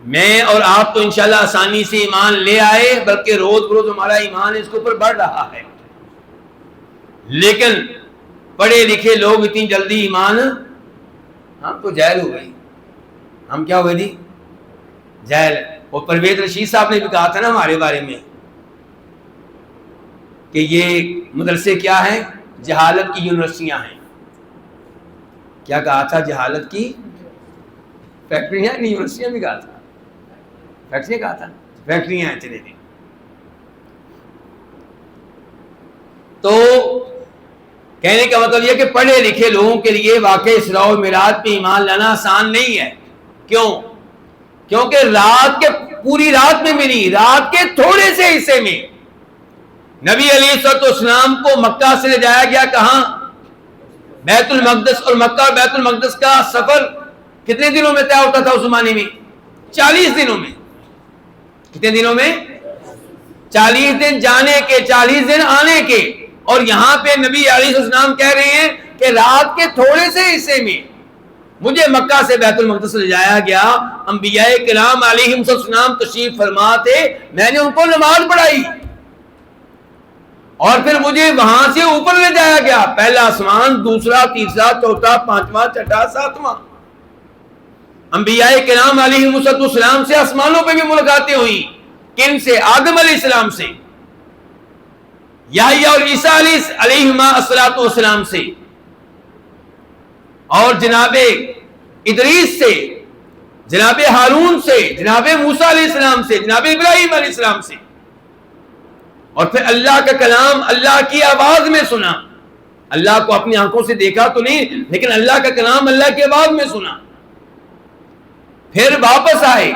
میں اور آپ تو انشاءاللہ آسانی سے ایمان لے آئے, بلکہ روز بروز ہمارا ایمان اس کے اوپر بڑھ رہا ہے. لیکن پڑھے لکھے لوگ اتنی جلدی ایمان, ہم تو جاہل ہو گئی. ہم کیا ہو گئے جی؟ جاہل. اور پرویز رشید صاحب نے بھی کہا تھا نا ہمارے بارے میں کہ یہ مدرسے کیا ہیں؟ جہالت کی یونیورسٹیاں ہیں. کیا کہا تھا؟ جہالت کی فیکٹریاں, نہیں یونیورسٹیاں بھی کہا تھا, فیکٹریاں کہا تھا, فیکٹریاں ہیں. چلے. تو کہنے کا مطلب یہ کہ پڑھے لکھے لوگوں کے لیے واقعی اسراء و معراج پہ ایمان لانا آسان نہیں ہے. کیوں؟ کیونکہ رات کے پوری رات میں بھی نہیں, رات کے تھوڑے سے حصے میں نبی علیہ السلام کو مکہ سے لے جایا گیا. کہاں؟ بیت المقدس. اور مکہ اور بیت المقدس کا سفر کتنے دنوں میں طے ہوتا تھا اس زمانے میں؟ 40 دنوں میں. کتنے دنوں میں؟ 40 دن جانے کے، 40 دن آنے کے. اور یہاں پہ نبی علیہ السلام کہہ رہے ہیں کہ رات کے تھوڑے سے حصے میں مجھے مکہ سے بیت المقدس لے جایا گیا. انبیاء کرام علیہم السلام تشریف فرما تھے، میں نے ان کو نماز پڑھائی اور پھر مجھے وہاں سے اوپر لے جایا گیا. پہلا آسمان، دوسرا، تیسرا، چوتھا، پانچواں، چھٹا، ساتواں. انبیاء کرام علیہم السلام سے آسمانوں پہ بھی ملاقاتیں ہوئی. کن سے؟ آدم علیہ السلام سے، یحییٰ اور عیسیٰ علیہما السلام سے، اور جناب ادریس سے، جناب ہارون سے، جناب موسیٰ علیہ السلام سے، جناب ابراہیم علیہ السلام سے. اور پھر اللہ کا کلام اللہ کی آواز میں سنا. اللہ کو اپنی آنکھوں سے دیکھا تو نہیں، لیکن اللہ کا کلام اللہ کی آواز میں سنا. پھر واپس آئے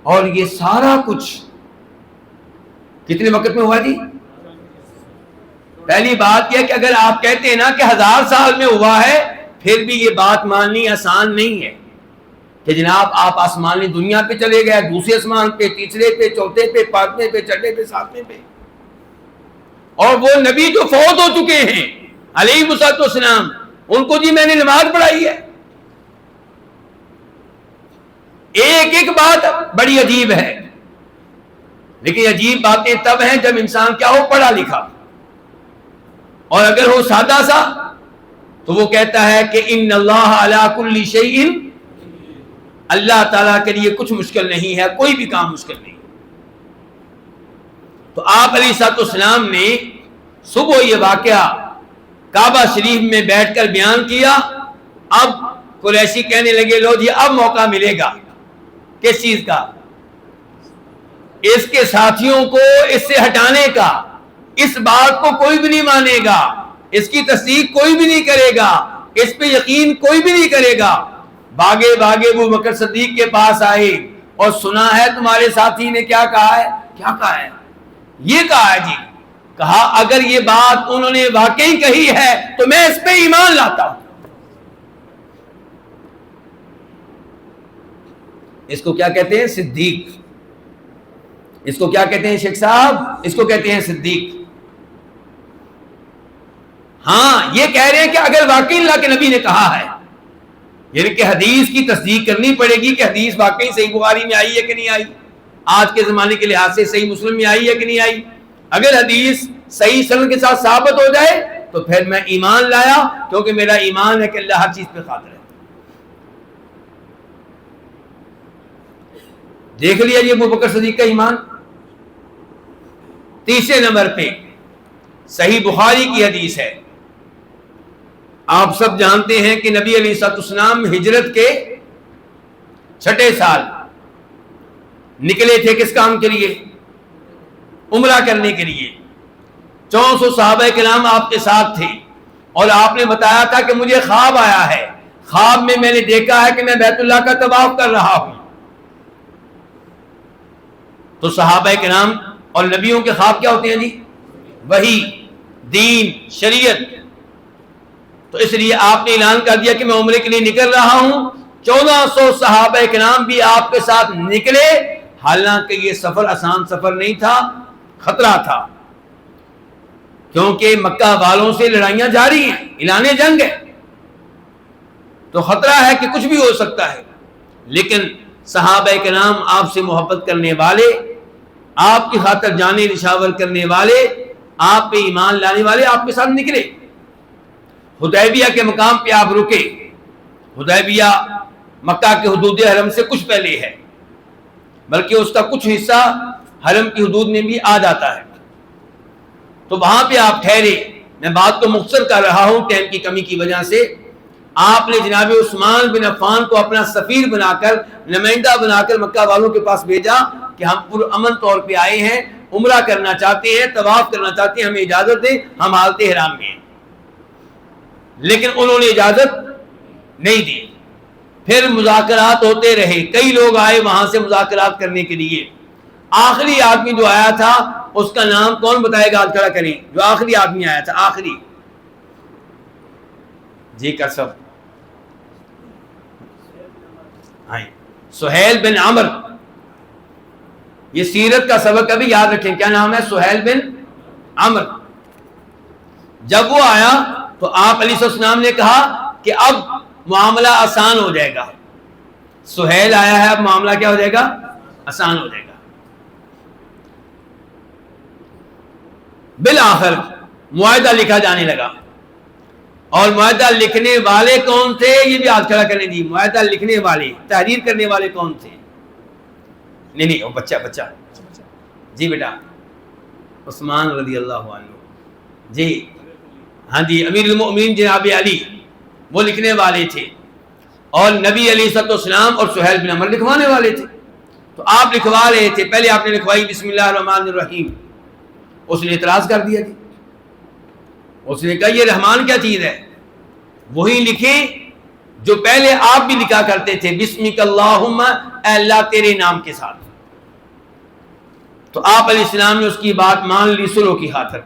اور یہ سارا کچھ کتنے وقت میں ہوا جی؟ پہلی بات یہ کہ اگر آپ کہتے ہیں نا کہ 1000 سال میں ہوا ہے، پھر بھی یہ بات ماننی آسان نہیں ہے کہ جناب آپ آسمانی دنیا پہ چلے گئے، دوسرے آسمان پہ، تیسرے پہ، چوتھے پہ، پانچویں پہ، چھٹے پہ، ساتویں پہ. اور وہ نبی جو فوت ہو چکے ہیں علیہ السلام، ان کو جی میں نے نماز پڑھائی ہے. ایک ایک بات بڑی عجیب ہے، لیکن عجیب باتیں تب ہیں جب انسان کیا ہو؟ پڑھا لکھا. اور اگر ہو سادہ سا تو وہ کہتا ہے کہ ان اللہ علی کل شیء، اللہ تعالیٰ کے لیے کچھ مشکل نہیں ہے، کوئی بھی کام مشکل نہیں. تو آپ علیہ السلام نے صبح یہ واقعہ کعبہ شریف میں بیٹھ کر بیان کیا. اب قریشی کہنے لگے لو جی اب موقع ملے گا. کس چیز کا؟ اس کے ساتھیوں کو اس سے ہٹانے کا. اس بات کو کوئی بھی نہیں مانے گا، اس کی تصدیق کوئی بھی نہیں کرے گا، اس پہ یقین کوئی بھی نہیں کرے گا. بھاگے بھاگے ابو بکر صدیق کے پاس آئے اور سنا ہے تمہارے ساتھی نے کیا کہا ہے؟ کیا کہا ہے؟ یہ کہا ہے جی، کہا اگر یہ بات انہوں نے واقعی کہی ہے تو میں اس پہ ایمان لاتا ہوں. اس کو کیا کہتے ہیں؟ صدیق. اس کو کیا کہتے ہیں شیخ صاحب؟ اس کو کہتے ہیں صدیق. ہاں یہ کہہ رہے ہیں کہ اگر واقعی اللہ کے نبی نے کہا ہے، یعنی کہ حدیث کی تصدیق کرنی پڑے گی کہ حدیث واقعی صحیح بخاری میں آئی ہے کہ نہیں آئی، آج کے زمانے کے لحاظ سے صحیح مسلم میں آئی ہے کہ نہیں آئی. اگر حدیث صحیح سند کے ساتھ ثابت ہو جائے تو پھر میں ایمان لایا، کیونکہ میرا ایمان ہے کہ اللہ ہر چیز پہ قادر ہے. دیکھ لیا یہ ابو بکر صدیق کا ایمان. تیسرے نمبر پہ صحیح بخاری کی حدیث ہے. آپ سب جانتے ہیں کہ نبی علیہ السلام ہجرت کے 6 سال نکلے تھے. کس کام کے لیے؟ عمرہ کرنے کے لیے. 400 صحابہ کرام آپ کے ساتھ تھے اور آپ نے بتایا تھا کہ مجھے خواب آیا ہے، خواب میں میں نے دیکھا ہے کہ میں بیت اللہ کا طواف کر رہا ہوں. تو صحابہ کرام اور نبیوں کے خواب کیا ہوتے ہیں جی؟ وحی، دین، شریعت. تو اس لیے آپ نے اعلان کر دیا کہ میں عمرے کے لیے نکل رہا ہوں. 1400 صحابہ کرام بھی آپ کے ساتھ نکلے. حالانکہ یہ سفر آسان سفر نہیں تھا، خطرہ تھا، کیونکہ مکہ والوں سے لڑائیاں جاری ہیں، اعلان جنگ ہے، تو خطرہ ہے کہ کچھ بھی ہو سکتا ہے. لیکن صحابہ کرام آپ سے محبت کرنے والے، آپ کی خاطر جانے نشاور کرنے والے، آپ پہ ایمان لانے والے آپ کے ساتھ نکلے. حدیبیہ کے مقام پہ آپ رکے. حدیبیہ مکہ کے حدود حرم سے کچھ پہلے ہے، بلکہ اس کا کچھ حصہ حرم کی حدود میں بھی آ جاتا ہے. تو وہاں پہ آپ ٹھہرے. میں بات کو مختصر کر رہا ہوں ٹائم کی کمی کی وجہ سے. آپ نے جناب عثمان بن عفان کو اپنا سفیر بنا کر، نمائندہ بنا کر مکہ والوں کے پاس بھیجا کہ ہم پرامن طور پہ آئے ہیں، عمرہ کرنا چاہتے ہیں، طواف کرنا چاہتے ہیں، ہمیں اجازت دیں، ہم حالت احرام میں ہیں. لیکن انہوں نے اجازت نہیں دی. پھر مذاکرات ہوتے رہے. کئی لوگ آئے وہاں سے مذاکرات کرنے کے لیے. آخری آدمی جو آیا تھا اس کا نام کون بتائے گا؟ کھڑا کریں جو آخری آدمی آیا تھا. آخری جی کر سب سہیل بن عمر، یہ سیرت کا سبق کبھی یاد رکھیں، کیا نام ہے؟ سہیل بن عمر. جب وہ آیا تو آپ علیہ السلام نے کہا کہ اب معاملہ آسان ہو جائے گا. سہیل آیا ہے، اب معاملہ کیا ہو جائے گا؟ آسان ہو جائے گا. بالآخر معاہدہ لکھا جانے لگا. اور معاہدہ لکھنے والے کون تھے؟ یہ بھی ہاتھ کھڑا کرنے دی. معاہدہ لکھنے والے، تحریر کرنے والے کون تھے؟ نہیں وہ بچہ جی بیٹا، عثمان رضی اللہ عنہ. جی ہاں جی، امیر المؤمنین جناب علی وہ لکھنے والے تھے، اور نبی علیہ السلام اور سہیل بن عمر لکھوانے والے تھے. تو آپ لکھوا رہے تھے، پہلے آپ نے لکھوائی بسم اللہ الرحمن الرحیم. اس نے اعتراض کر دیا. اس نے کہا یہ رحمان کیا چیز ہے؟ وہی لکھیں جو پہلے آپ بھی لکھا کرتے تھے، بسمک اللہم، اے اللہ تیرے نام کے ساتھ. تو آپ علیہ السلام نے اس کی بات مان لی صلح کی خاطر.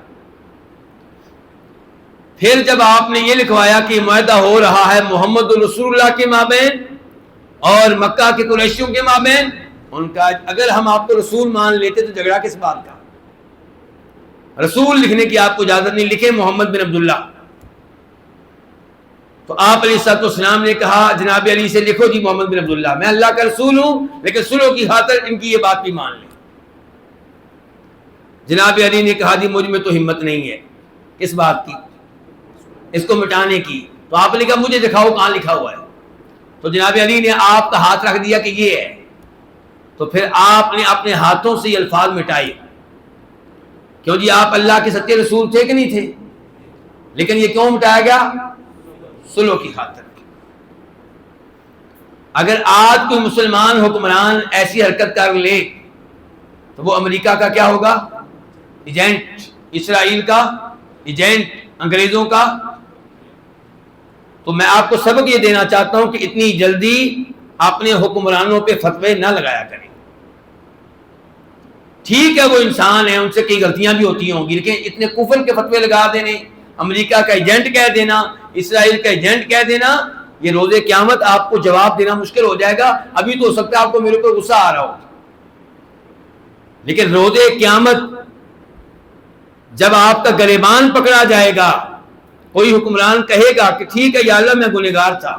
پھر جب آپ نے یہ لکھوایا کہ معاہدہ ہو رہا ہے محمد رسول اللہ کے مابین اور مکہ کے قریشیوں کے مابین، ان کا اگر ہم آپ کو رسول مان لیتے تو جھگڑا کس بات کا؟ رسول لکھنے کی آپ کو اجازت نہیں، لکھے محمد بن عبداللہ. تو آپ علیہ السلام نے کہا جناب علی سے لکھو جی محمد بن عبداللہ، میں اللہ کا رسول ہوں لیکن صلح کی خاطر ان کی یہ بات بھی مان لیں. جناب علی نے کہا جی مجھ میں تو ہمت نہیں ہے اس بات کی، اس کو مٹانے کی. تو آپ نے کہا مجھے دکھاؤ کہاں لکھا ہوا ہے. تو جناب علی نے آپ کا ہاتھ رکھ دیا کہ یہ ہے. تو پھر آپ نے اپنے ہاتھوں سے یہ الفاظ مٹائے. کیوں جی آپ اللہ کے سچے رسول تھے کہ نہیں تھے؟ لیکن یہ کیوں مٹایا گیا؟ صلح کی خاطر. اگر آج کوئی مسلمان حکمران ایسی حرکت کر لے تو وہ امریکہ کا کیا ہوگا؟ ایجنٹ، اسرائیل کا ایجنٹ، انگریزوں کا. تو میں آپ کو سبق یہ دینا چاہتا ہوں کہ اتنی جلدی اپنے حکمرانوں پہ فتوے نہ لگایا کریں. ٹھیک ہے وہ انسان ہیں، ان سے کئی غلطیاں بھی ہوتی ہوں گی، لیکن اتنے کفر کے فتوے لگا دینے، امریکہ کا ایجنٹ کہہ دینا، اسرائیل کا ایجنٹ کہہ دینا، یہ روز قیامت آپ کو جواب دینا مشکل ہو جائے گا. ابھی تو ہو سکتا ہے آپ کو میرے اوپر غصہ آ رہا ہو، لیکن روز قیامت جب آپ کا گریبان پکڑا جائے گا، کوئی حکمران کہے گا کہ ٹھیک ہے یا اللہ میں گنہگار تھا،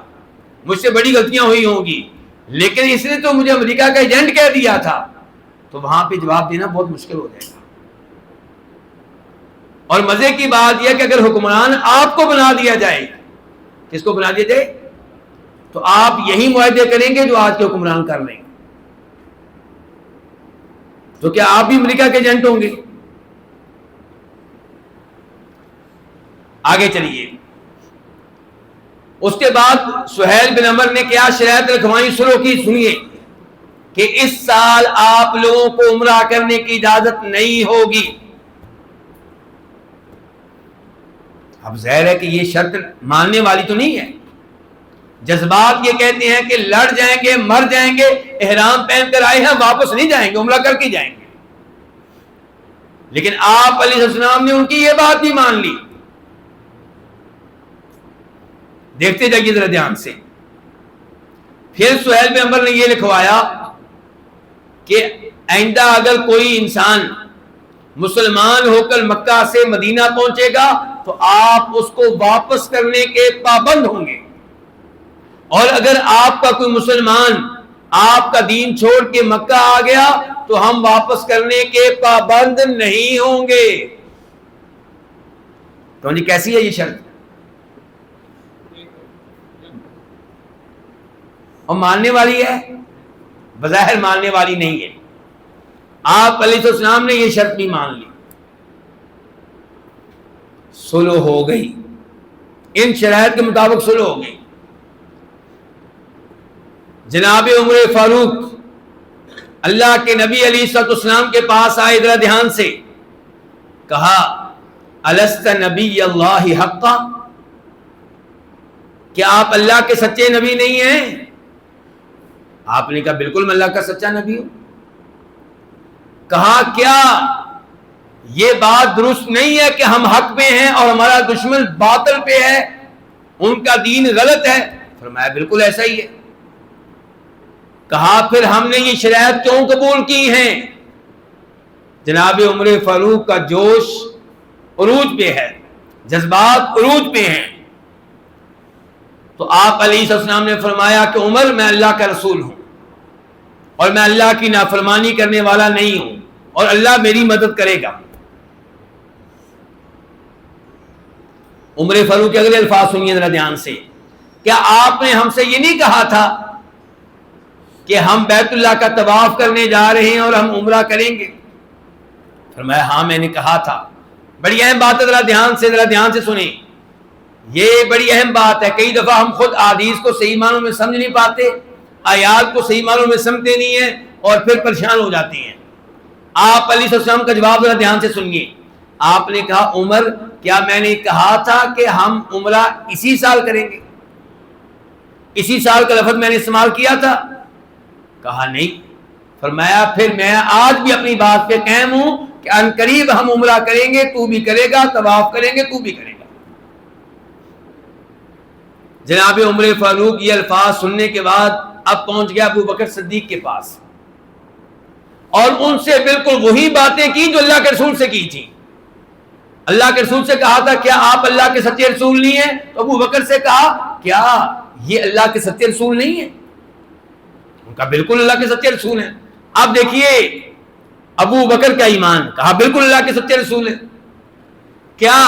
مجھ سے بڑی غلطیاں ہوئی ہوں گی، لیکن اس نے تو مجھے امریکہ کا ایجنٹ کہہ دیا تھا، تو وہاں پہ جواب دینا بہت مشکل ہو جائے گا. اور مزے کی بات یہ کہ اگر حکمران آپ کو بنا دیا جائے، کس کو بنا دیا جائے؟ تو آپ یہی معاہدے کریں گے جو آج کے حکمران کر رہے ہیں. تو کیا آپ بھی امریکہ کے ایجنٹ ہوں گے؟ آگے چلیے. اس کے بعد سہیل بن عمر نے کیا شرائط رکھوائی صلح کی؟ سنیے کہ اس سال آپ لوگوں کو عمرہ کرنے کی اجازت نہیں ہوگی. اب ظاہر ہے کہ یہ شرط ماننے والی تو نہیں ہے. جذبات یہ کہتے ہیں کہ لڑ جائیں گے، مر جائیں گے، احرام پہن کر آئے ہیں، واپس نہیں جائیں گے، عمرہ کر کے جائیں گے. لیکن آپ علیہ السلام نے ان کی یہ بات بھی مان لی. دیکھتے جائیے ذرا دھیان سے. پھر سہیل بن عمر نے یہ لکھوایا کہ آئندہ اگر کوئی انسان مسلمان ہو کر مکہ سے مدینہ پہنچے گا تو آپ اس کو واپس کرنے کے پابند ہوں گے، اور اگر آپ کا کوئی مسلمان آپ کا دین چھوڑ کے مکہ آ گیا تو ہم واپس کرنے کے پابند نہیں ہوں گے. تو جی کیسی ہے یہ شرط؟ اور ماننے والی ہے؟ بظاہر ماننے والی نہیں ہے. آپ علیہ السلام نے یہ شرط بھی مان لی. صلح ہو گئی، ان شرائط کے مطابق صلح ہو گئی. جناب عمر فاروق اللہ کے نبی علیہ السلام کے پاس آئے، ذرا دھیان سے کہا الست نبی اللہ حقا، کیا آپ اللہ کے سچے نبی نہیں ہیں؟ آپ نے کہا بالکل میں اللہ کا سچا نبی ہوں. کہا کیا یہ بات درست نہیں ہے کہ ہم حق پہ ہیں اور ہمارا دشمن باطل پہ ہے، ان کا دین غلط ہے؟ فرمایا بالکل ایسا ہی ہے. کہا پھر ہم نے یہ شرائط کیوں قبول کی ہیں؟ جناب عمر فاروق کا جوش عروج پہ ہے، جذبات عروج پہ ہیں. تو آپ علیہ السلام نے فرمایا کہ عمر میں اللہ کا رسول ہوں اور میں اللہ کی نافرمانی کرنے والا نہیں ہوں اور اللہ میری مدد کرے گا. عمر فاروق کے اگلے الفاظ سنیے ذرا دھیان سے. کیا آپ نے ہم سے یہ نہیں کہا تھا کہ ہم بیت اللہ کا طواف کرنے جا رہے ہیں اور ہم عمرہ کریں گے؟ فرمایا ہاں میں نے کہا تھا. بڑی اہم بات ہے، ذرا دھیان سے سنیں. یہ بڑی اہم بات ہے. کئی دفعہ ہم خود احادیث کو صحیح معنوں میں سمجھ نہیں پاتے، آیات کو صحیح معنوں میں سمجھتے نہیں ہیں اور پھر پریشان ہو جاتے ہیں. آپ علیہ السلام کا جواب ذرا دھیان سے سنیے. آپ نے کہا عمر کیا میں نے کہا تھا کہ ہم عمرہ اسی سال کریں گے؟ اسی سال کا لفظ میں نے استعمال کیا تھا؟ کہا نہیں. فرمایا پھر میں آج بھی اپنی بات پہ قائم ہوں کہ ان قریب ہم عمرہ کریں گے، تو بھی کرے گا، طواف کریں گے، تو بھی کرے گا. جناب عمر فاروق یہ الفاظ سننے کے بعد اب پہنچ گیا ابو بکر صدیق کے پاس اور ان سے بالکل وہی باتیں کی جو اللہ کے رسول سے کی تھی. اللہ کے رسول سے کہا تھا کیا آپ اللہ کے سچے رسول نہیں ہیں؟ تو ابو بکر سے کہا کیا یہ اللہ کے سچے رسول نہیں ہیں؟ ان کا بالکل اللہ کے سچے رسول ہیں. آپ دیکھیے ابو بکر کا ایمان، کہا بالکل اللہ کے سچے رسول ہیں. کیا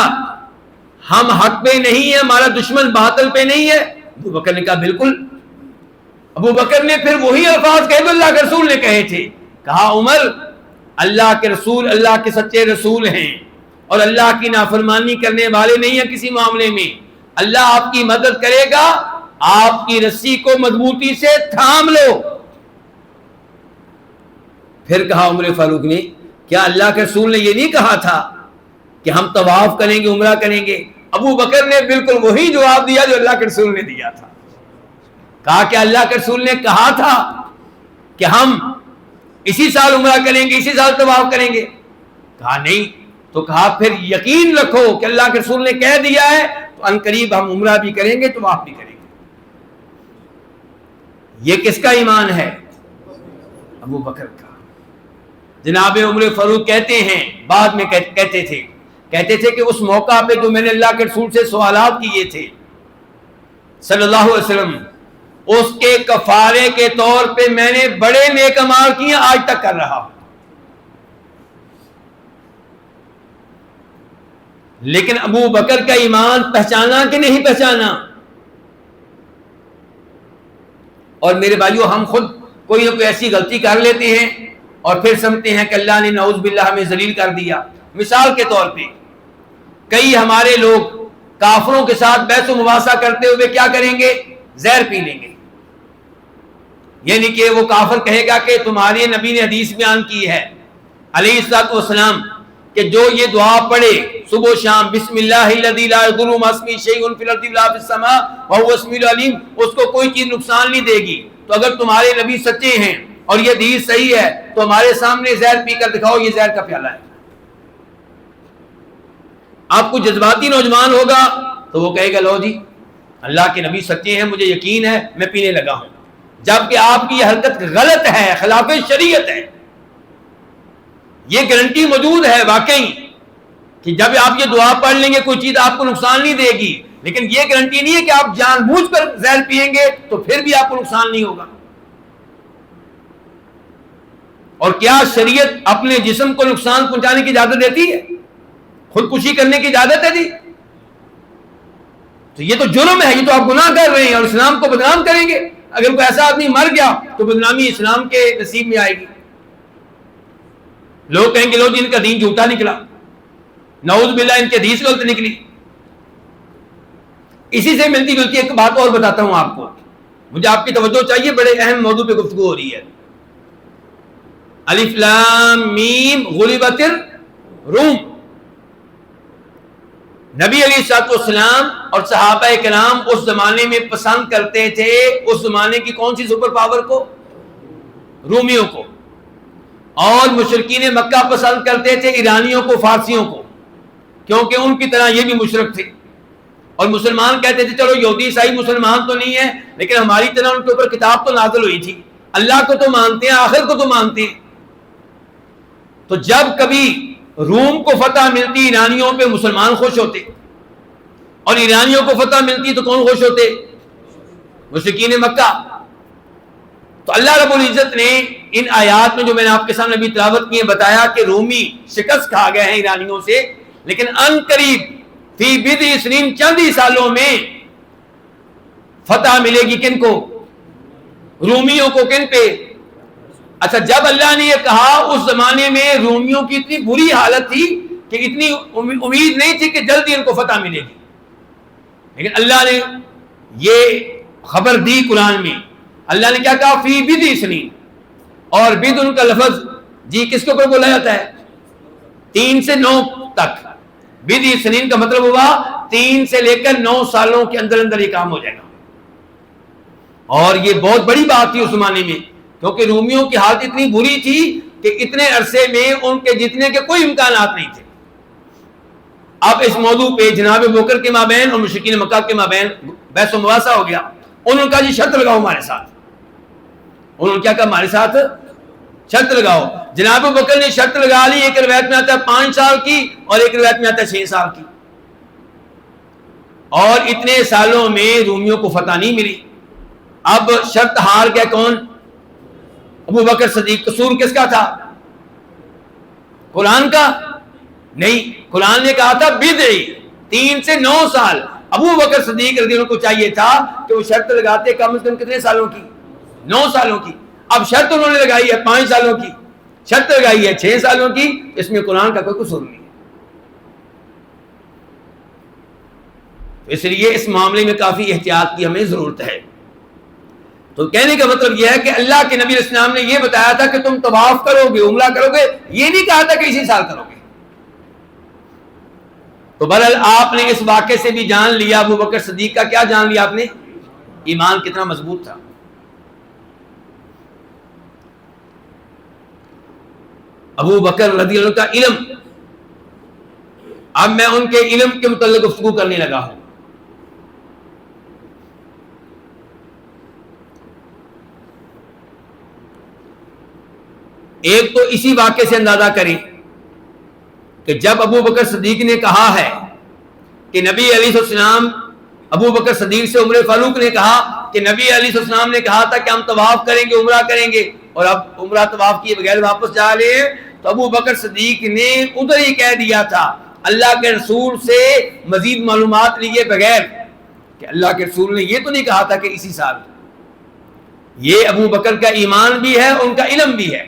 ہم حق پہ نہیں ہیں، ہمارا دشمن باطل پہ نہیں ہے؟ ابو بکر نے کہا بالکل. ابو بکر نے پھر وہی الفاظ کہے جو اللہ کے رسول نے کہے تھے. کہا عمر اللہ کے رسول اللہ کے سچے رسول ہیں اور اللہ کی نافرمانی کرنے والے نہیں ہیں. کسی معاملے میں اللہ آپ کی مدد کرے گا، آپ کی رسی کو مضبوطی سے تھام لو. پھر کہا عمر فاروق نے کیا اللہ کے رسول نے یہ نہیں کہا تھا کہ ہم طواف کریں گے، عمرہ کریں گے؟ ابو بکر نے بالکل وہی جواب دیا جو اللہ کے رسول نے دیا تھا. کہا کہ اللہ کے رسول نے کہا تھا کہ ہم اسی سال عمرہ کریں گے، اسی سال طواف کریں گے. کہا نہیں. تو کہا پھر یقین رکھو کہ اللہ کے رسول نے کہہ دیا ہے تو ان قریب ہم عمرہ بھی کریں گے، طواف بھی کریں گے. یہ کس کا ایمان ہے؟ ابو بکر کا. جناب عمر فاروق کہتے ہیں بعد میں کہتے تھے کہ اس موقع پہ جو میں نے اللہ کے رسول سے سوالات کیے تھے صلی اللہ علیہ وسلم، اس کے کفارے کے طور پہ میں نے بڑے نیک اعمال کیے، آج تک کر رہا ہوں. لیکن ابو بکر کا ایمان پہچانا کہ نہیں پہچانا؟ اور میرے بھائیو ہم خود کوئی نہ کوئی ایسی غلطی کر لیتے ہیں اور پھر سمجھتے ہیں کہ اللہ نے نعوذ باللہ ہمیں ذلیل کر دیا. مثال کے طور پہ کئی ہمارے لوگ کافروں کے ساتھ بحث و مباحثہ کرتے ہوئے کیا کریں گے؟ زہر پی لیں گے. یعنی کہ وہ کافر کہے گا کہ تمہارے نبی نے حدیث بیان کی ہے علیہ الصلوۃ والسلام کہ جو یہ دعا پڑھے صبح و شام، بسم اللہ الذی لا یضر مع اسمہ شیء فی الارض ولا فی السماء وهو السمیع العلیم، اس کو کوئی چیز نقصان نہیں دے گی. تو اگر تمہارے نبی سچے ہیں اور یہ حدیث صحیح ہے تو ہمارے سامنے زہر پی کر دکھاؤ، یہ زہر کا پیالہ ہے. آپ کو جذباتی نوجوان ہوگا تو وہ کہے گا لو جی اللہ کے نبی سچے ہیں، مجھے یقین ہے، میں پینے لگا ہوں. جبکہ آپ کی یہ حرکت غلط ہے، خلاف شریعت ہے. یہ گارنٹی موجود ہے واقعی کہ جب آپ یہ دعا پڑھ لیں گے کوئی چیز آپ کو نقصان نہیں دے گی، لیکن یہ گارنٹی نہیں ہے کہ آپ جان بوجھ کر زہر پیئیں گے تو پھر بھی آپ کو نقصان نہیں ہوگا. اور کیا شریعت اپنے جسم کو نقصان پہنچانے کی اجازت دیتی ہے؟ خودکشی کرنے کی اجازت ہے جی؟ تو یہ تو جرم ہے، یہ تو آپ گناہ کر رہے ہیں اور اسلام کو بدنام کریں گے. اگر کوئی ایسا آدمی مر گیا تو بدنامی اسلام کے نصیب میں آئے گی. لوگ کہیں گے لوگ ان کا دین جھوٹا نکلا، نعوذ باللہ ان کی حدیث غلط نکلی. اسی سے ملتی جلتی ایک بات اور بتاتا ہوں آپ کو، مجھے آپ کی توجہ چاہیے، بڑے اہم موضوع پہ گفتگو ہو رہی ہے. الف لام میم غلبت الروم. نبی علیہ الصلوۃ والسلام اور صحابہ کرام اس زمانے میں پسند کرتے تھے اس زمانے کی کون سی سپر پاور کو؟ رومیوں کو. اور مشرکین مکہ پسند کرتے تھے ایرانیوں کو، فارسیوں کو، کیونکہ ان کی طرح یہ بھی مشرک تھے. اور مسلمان کہتے تھے چلو یہودی عیسائی مسلمان تو نہیں ہے لیکن ہماری طرح ان کے اوپر کتاب تو نازل ہوئی تھی، اللہ کو تو مانتے ہیں، آخر کو تو مانتے ہیں. تو جب کبھی روم کو فتح ملتی ایرانیوں پہ مسلمان خوش ہوتے، اور ایرانیوں کو فتح ملتی تو کون خوش ہوتے؟ مشرکین مکہ. تو اللہ رب العزت نے ان آیات میں جو میں نے آپ کے سامنے ابھی تلاوت کی ہے بتایا کہ رومی شکست کھا گئے ہیں ایرانیوں سے، لیکن ان قریب فی بضع سنین، چند ہی سالوں میں فتح ملے گی. کن کو؟ رومیوں کو. کن پہ؟ اچھا، جب اللہ نے یہ کہا اس زمانے میں رومیوں کی اتنی بری حالت تھی کہ اتنی امید نہیں تھی کہ جلدی ان کو فتح ملے گی، لیکن اللہ نے یہ خبر دی قرآن میں. اللہ نے کیا کہا؟ فی بضع سنین. اور بدء کا لفظ جی کس کے اوپر بولا جاتا ہے؟ 3 سے 9 تک. بضع سنین کا مطلب ہوا 3 سے لے کر 9 سالوں کے اندر اندر یہ کام ہو جائے گا. اور یہ بہت بڑی بات تھی اس زمانے میں، کیونکہ رومیوں کی حالت اتنی بری تھی کہ اتنے عرصے میں ان کے جیتنے کے کوئی امکانات نہیں تھے. اب اس موضوع پہ جناب بکر کے مابین اور مشرکین مکہ کے مابین بحث و مباحثہ ہو گیا. انہوں نے کہا جی شرط لگاؤ ہمارے ساتھ. انہوں نے کیا کہا؟ ہمارے ساتھ شرط لگاؤ. جناب بکر نے شرط لگا لی. ایک روایت میں آتا ہے 5 سال کی اور ایک روایت میں آتا ہے 6 سال کی. اور اتنے سالوں میں رومیوں کو فتح نہیں ملی. اب شرط ہار گیا کون؟ ابو بکر صدیق. قصور کس کا تھا؟ قرآن کا نہیں. قرآن نے کہا تھا بضع 3 سے 9 سال. ابو بکر صدیق رضی اللہ عنہ کو چاہیے تھا کہ وہ شرط لگاتے کم از کم کتنے سالوں کی؟ 9 سالوں کی. اب شرط انہوں نے لگائی ہے 5 سالوں کی، شرط لگائی ہے 6 سالوں کی. اس میں قرآن کا کوئی قصور نہیں ہے. اس لیے اس معاملے میں کافی احتیاط کی ہمیں ضرورت ہے. تو کہنے کا مطلب یہ ہے کہ اللہ کے نبی علیہ السلام نے یہ بتایا تھا کہ تم طواف کرو گے، عمرہ کرو گے، یہ نہیں کہا تھا کہ اسی سال کرو گے. تو بہرحال آپ نے اس واقعے سے بھی جان لیا، ابو بکر صدیق کا کیا جان لیا آپ نے؟ ایمان کتنا مضبوط تھا. ابو بکر رضی اللہ عنہ کا علم. اب میں ان کے علم کے متعلق گفتگو کرنے لگا ہوں. ایک تو اسی واقعے سے اندازہ کریں کہ جب ابو بکر صدیق نے کہا ہے کہ نبی علیہ السلام، ابو بکر صدیق سے عمر فاروق نے کہا کہ نبی علیہ السلام نے کہا تھا کہ ہم طواف کریں گے، عمرہ کریں گے، اور اب عمرہ طواف کیے بغیر واپس جا رہے ہیں. تو ابو بکر صدیق نے ادھر ہی کہہ دیا تھا اللہ کے رسول سے مزید معلومات لیے بغیر کہ اللہ کے رسول نے یہ تو نہیں کہا تھا کہ اسی سال. یہ ابو بکر کا ایمان بھی ہے، ان کا علم بھی ہے.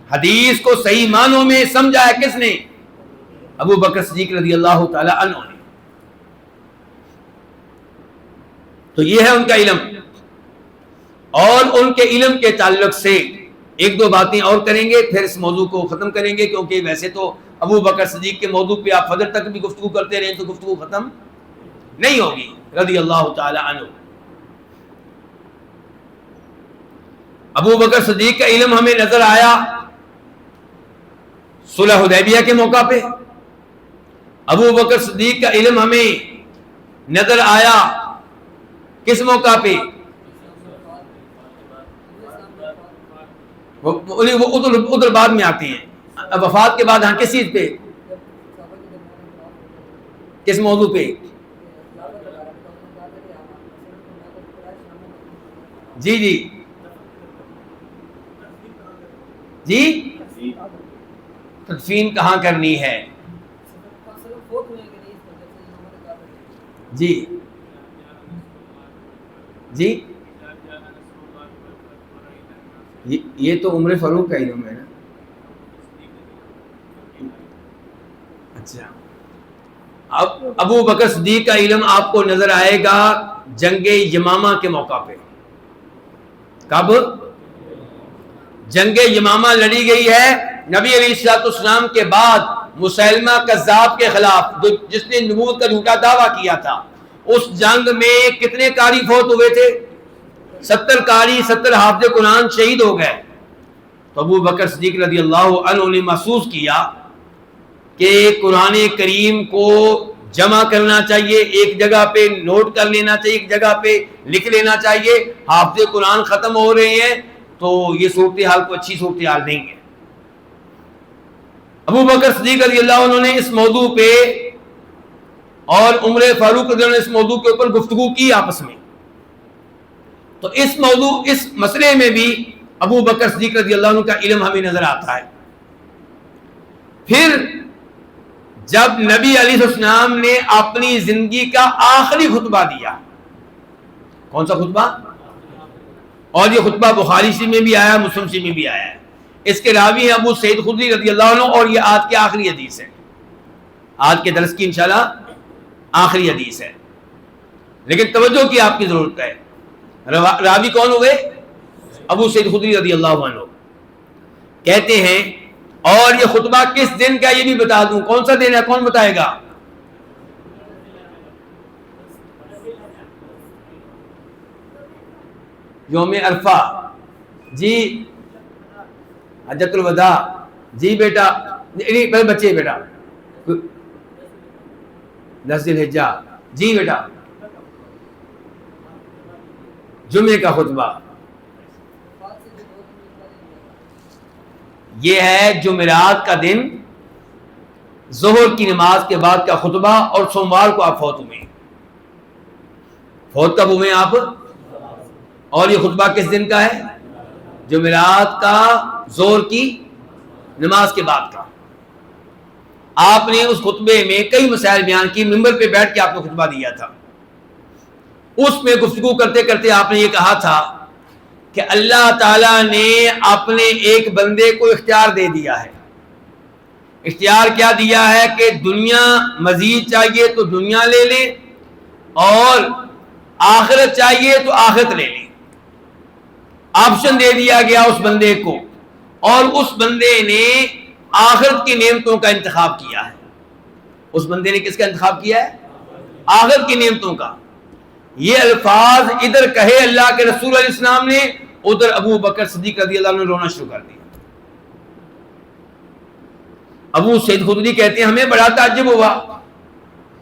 حدیث کو صحیح معنوں میں سمجھا ہے کس نے؟ ابو بکر صدیق رضی اللہ تعالی عنہ نے. تو یہ ہے ان کا علم. اور ان کے علم کے تعلق سے ایک دو باتیں اور کریں گے، پھر اس موضوع کو ختم کریں گے، کیونکہ ویسے تو ابو بکر صدیق کے موضوع پہ آپ فجر تک بھی گفتگو کرتے رہیں تو گفتگو ختم نہیں ہوگی رضی اللہ تعالی عنہ. ابو بکر صدیق کا علم ہمیں نظر آیا صلح حدیبیہ کے موقع پہ. ابو بکر صدیق کا علم ہمیں نظر آیا کس موقع پہ؟ وہ ادھر بعد میں آتے ہیں، وفات کے بعد. ہاں کس چیز پہ؟ کس موضوع پہ؟ جی جی جی تدفین کہاں کرنی ہے؟ جی جی یہ تو عمر فاروق کا علم ہے نا. اچھا، اب ابو بکر صدیق کا علم آپ کو نظر آئے گا جنگ یمامہ کے موقع پہ. کب؟ جنگ یمامہ لڑی گئی ہے نبی علیہ السلام کے بعد مسیلمہ کذاب کے خلاف، جس نے نبوت کا جھوٹا دعویٰ کیا تھا. اس جنگ میں کتنے قاری فوت ہوئے تھے؟ 70 قاری، 70 حافظ قرآن شہید ہو گئے. تو ابو بکر صدیق رضی اللہ عنہ نے محسوس کیا کہ قرآن کریم کو جمع کرنا چاہیے، ایک جگہ پہ نوٹ کر لینا چاہیے، ایک جگہ پہ لکھ لینا چاہیے. حافظ قرآن ختم ہو رہے ہیں، تو یہ صورتحال کو اچھی صورتحال نہیں ہے. ابو بکر صدیق رضی اللہ عنہ نے اس موضوع پہ اور عمر فاروق رضی اللہ عنہ نے اس موضوع کے اوپر گفتگو کی آپس میں. تو اس مسئلے میں بھی ابو بکر صدیق رضی اللہ عنہ کا علم ہمیں نظر آتا ہے. پھر جب نبی علیہ السلام نے اپنی زندگی کا آخری خطبہ دیا, کون سا خطبہ؟ اور یہ خطبہ بخاری شریف میں بھی آیا, مسلم شریف میں بھی آیا ہے. اس کے راوی ہیں ابو سعید خدری رضی اللہ عنہ, اور یہ آج کی آخری حدیث ہے, آج کے درس کی انشاءاللہ آخری حدیث ہے. لیکن توجہ کی آپ کی ضرورت ہے. راوی کون ہوئے؟ ابو سعید خدری رضی اللہ عنہ. کہتے ہیں اور یہ خطبہ کس دن کا یہ بھی بتا دوں, کون سا دن ہے, کون بتائے گا؟ یوم عرفہ. جی حجۃ الوداع. جی بیٹا, نہیں پہلے بچے بیٹا, 10 ذی الحجہ. جی بیٹا جمعے کا خطبہ یہ ہے جمعرات کا دن, ظہر کی نماز کے بعد کا خطبہ, اور سوموار کو آپ فوت ہوئے. فوت کب ہوئے آپ؟ اور یہ خطبہ کس دن کا ہے؟ جمعرات کا ظہر کی نماز کے بعد کا. آپ نے اس خطبے میں کئی مسائل بیان کی, ممبر پہ بیٹھ کے آپ نے خطبہ دیا تھا. اس میں گفتگو کرتے کرتے آپ نے یہ کہا تھا کہ اللہ تعالیٰ نے اپنے ایک بندے کو اختیار دے دیا ہے. اختیار کیا دیا ہے کہ دنیا مزید چاہیے تو دنیا لے لے, اور آخرت چاہیے تو آخرت لے لے. آپشن دے دیا گیا اس بندے کو, اور اس بندے نے آخرت کی نعمتوں کا انتخاب کیا ہے. اس بندے نے کس کا انتخاب کیا ہے؟ آخرت کی نعمتوں کا. یہ الفاظ ادھر کہے اللہ کے رسول علیہ السلام نے, ادھر ابو بکر صدیق رضی اللہ عنہ نے رونا شروع کر دیا. ابو سعید خدری کہتے ہیں ہمیں بڑا تعجب ہوا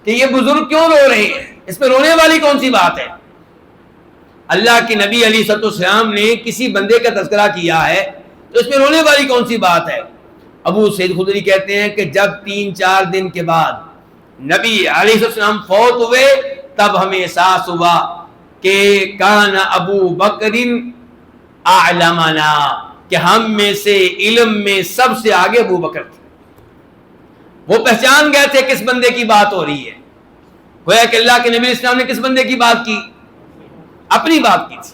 کہ یہ بزرگ کیوں رو رہے ہیں, اس میں رونے والی کون سی بات ہے؟ اللہ کے نبی علیہ السلام نے کسی بندے کا تذکرہ کیا ہے تو اس میں رونے والی کون سی بات ہے؟ ابو سعید خدری کہتے ہیں کہ جب 3-4 دن کے بعد نبی علیہ السلام فوت ہوئے تب ہمیں احساس ہوا کہ کان ابو بکر اعلمنا, کہ ہم میں سے علم میں سب سے آگے ابو بکر تھے. وہ پہچان گئے تھے کس بندے کی بات ہو رہی ہے. گویا کہ اللہ کے نبی علیہ السلام نے کس بندے کی بات کی؟ اپنی بات کی تھی.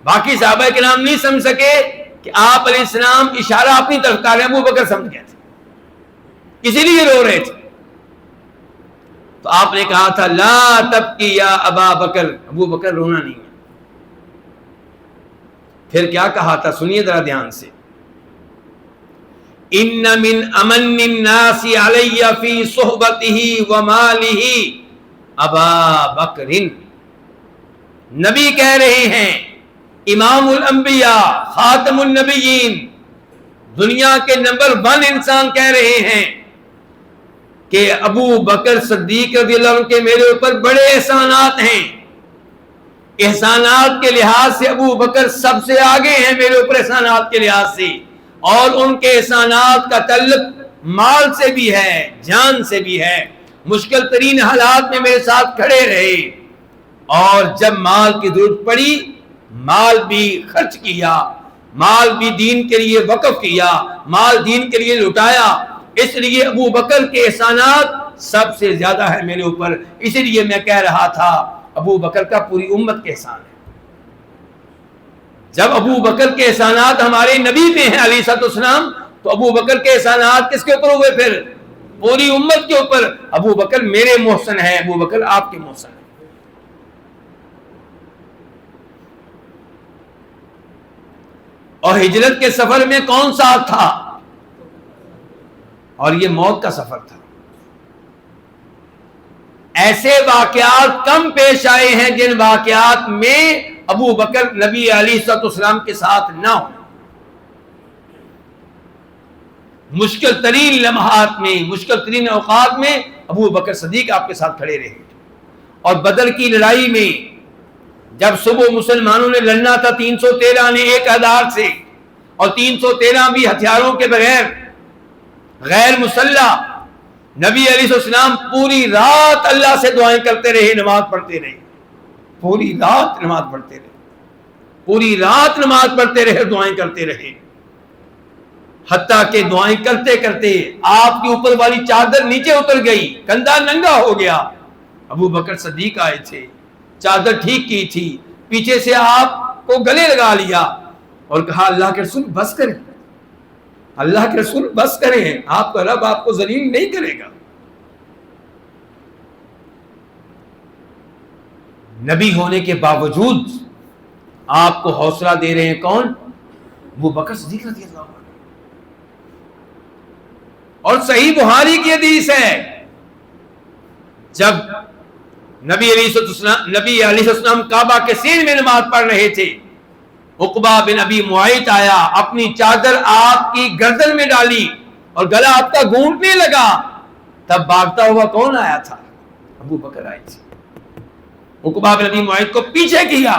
باقی صحابہ کرام نہیں سمجھ سکے کہ آپ علیہ السلام اشارہ اپنی طرف کر رہے ہیں, ابو بکر سمجھ گئے تھے, اسی لیے رو رہے تھے. تو آپ نے کہا تھا لا تبکی یا ابا بکر, ابو بکر رونا نہیں ہے. پھر کیا کہا تھا سنیے ذرا دھیان سے. ان من امن الناس علی فی صحبتہ ومالہ ابا بکر. نبی کہہ رہے ہیں, امام الانبیاء, خاتم النبیین, دنیا کے نمبر 1 انسان کہہ رہے ہیں کہ ابو بکر صدیق رضی اللہ عنہ کے میرے اوپر بڑے احسانات ہیں. احسانات کے لحاظ سے ابو بکر سب سے آگے ہیں میرے اوپر احسانات کے لحاظ سے, اور ان کے احسانات کا تعلق مال سے بھی ہے, جان سے بھی ہے. مشکل ترین حالات میں میرے ساتھ کھڑے رہے, اور جب مال کی ضرورت پڑی مال بھی خرچ کیا, مال بھی دین کے لیے وقف کیا, مال دین کے لیے لٹایا. اس لیے ابو بکر کے احسانات سب سے زیادہ ہے میرے اوپر. اسی لیے میں کہہ رہا تھا ابو بکر کا پوری امت کے احسان ہے. جب ابو بکر کے احسانات ہمارے نبی پہ ہیں علیہ السلام, تو ابو بکر کے احسانات کس کے اوپر ہوئے؟ پھر پوری امت کے اوپر. ابو بکر میرے محسن ہیں, ابو بکر آپ کے محسن ہیں. اور ہجرت کے سفر میں کون ساتھ تھا؟ اور یہ موت کا سفر تھا. ایسے واقعات کم پیش آئے ہیں جن واقعات میں ابو بکر نبی علیہ السلام کے ساتھ نہ ہو. مشکل ترین لمحات میں, مشکل ترین اوقات میں ابو بکر صدیق آپ کے ساتھ کھڑے رہے. اور بدر کی لڑائی میں جب صبح مسلمانوں نے لڑنا تھا 313 نے 1000 سے، اور 313 بھی ہتھیاروں کے بغیر، غیر مسلح، نبی علیہ السلام پوری رات اللہ سے دعائیں کرتے رہے، نماز پڑھتے رہے، پوری رات نماز پڑھتے رہے، پوری رات نماز پڑھتے رہے، دعائیں کرتے رہے، حتیٰ کہ دعائیں کرتے کرتے آپ کے اوپر والی چادر نیچے اتر گئی، کندھا ننگا ہو گیا۔ ابو بکر صدیق آئے تھے، چادر ٹھیک کی تھی، پیچھے سے آپ کو گلے لگا لیا اور کہا اللہ کے رسول بس کریں، اللہ کے رسول بس کریں، آپ کا رب آپ کو ذلیل نہیں کرے گا۔ نبی ہونے کے باوجود آپ کو حوصلہ دے رہے ہیں کون؟ ابو بکر صدیق رضی اللہ عنہ۔ اور صحیح بخاری کی حدیث ہے، جب نبی علیہ السلام کعبہ کے سین میں نماز پڑھ رہے تھے، عقبہ بن ابی معیط آیا، اپنی چادر آپ کی گردن میں ڈالی اور گلا آپ کا گھونٹنے لگا، تب بھاگتا ہوا کون آیا تھا؟ ابو بکر آئے تھے۔ عقبہ بن ابی معیط کو پیچھے کیا،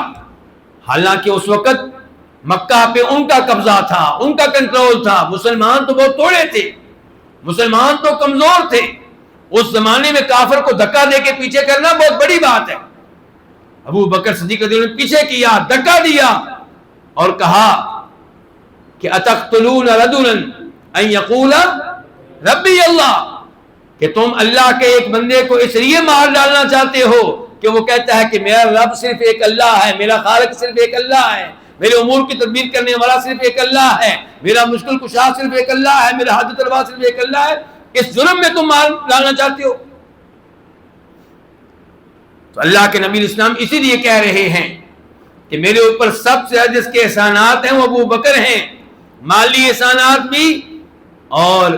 حالانکہ اس وقت مکہ پہ ان کا قبضہ تھا، ان کا کنٹرول تھا، مسلمان تو بہت توڑے تھے، مسلمان تو کمزور تھے، اس زمانے میں کافر کو دھکا دے کے پیچھے کرنا بہت بڑی بات ہے۔ ابو بکر صدیق رضی اللہ عنہ نے پیچھے کیا، دھکا دیا اور کہا کہ اتقتلون رجلا ان یقول ربی اللہ، کہ تم اللہ کے ایک بندے کو اس لیے مار ڈالنا چاہتے ہو کہ وہ کہتا ہے کہ میرا رب صرف ایک اللہ ہے، میرا خالق صرف ایک اللہ ہے، میرے امور کی تدبیر کرنے والا صرف ایک اللہ ہے، میرا مشکل کشا صرف ایک اللہ ہے، میرا حاجت روا صرف ایک اللہ ہے، اس جرم میں تم مار ڈالنا چاہتے ہو؟ تو اللہ کے نبی اسلام اسی لیے کہہ رہے ہیں کہ میرے اوپر سب سے زیادہ جس کے احسانات ہیں وہ ابو بکر ہیں، مالی احسانات بھی اور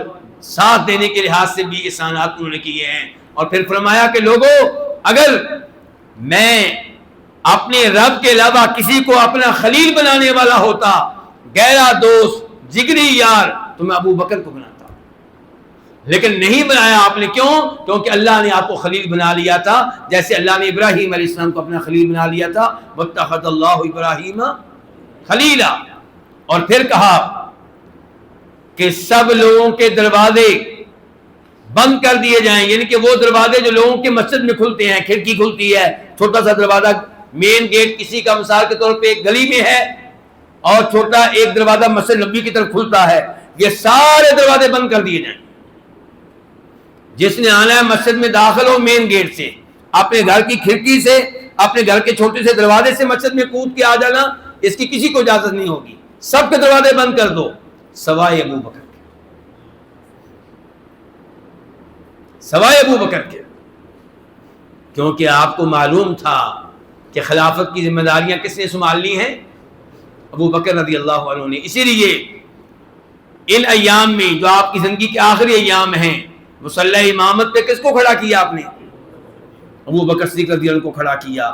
ساتھ دینے کے لحاظ سے بھی احسانات انہوں نے کیے ہیں۔ اور پھر فرمایا کہ لوگوں، اگر میں اپنے رب کے علاوہ کسی کو اپنا خلیل بنانے والا ہوتا، گہرا دوست، جگری یار، تو میں ابو بکر کو بناتا، لیکن نہیں بنایا آپ نے۔ کیوں؟ کیونکہ اللہ نے آپ کو خلیل بنا لیا تھا، جیسے اللہ نے ابراہیم علیہ السلام کو اپنا خلیل بنا لیا تھا، واتخذ اللہ ابراہیم خلیلا۔ اور پھر کہا کہ سب لوگوں کے دروازے بند کر دیے جائیں، یعنی کہ وہ دروازے جو لوگوں کے مسجد میں کھلتے ہیں، کھڑکی کھلتی ہے، چھوٹا سا دروازہ، مین گیٹ کسی کا مثال کے طور پہ ایک گلی میں ہے اور چھوٹا ایک دروازہ مسجد نبی کی طرف کھلتا ہے، یہ سارے دروازے بند کر دیے جائیں۔ جس نے آنا ہے مسجد میں داخل ہو مین گیٹ سے، اپنے گھر کی کھڑکی سے، اپنے گھر کے چھوٹے سے دروازے سے مسجد میں کود کے آ جانا، اس کی کسی کو اجازت نہیں ہوگی، سب کے دروازے بند کر دو سوائے ابو بکر کے، سوائے ابو بکر کے، کیونکہ آپ کو معلوم تھا کہ خلافت کی ذمہ داریاں کس نے سنبھالنی ہیں؟ ابو بکر رضی اللہ عنہ نے۔ اسی لیے ان ایام میں جو آپ کی زندگی کے آخری ایام ہیں، مصلی امامت پہ کس کو کھڑا کیا آپ نے؟ ابو بکر صدیق رضی اللہ عنہ کو کھڑا کیا،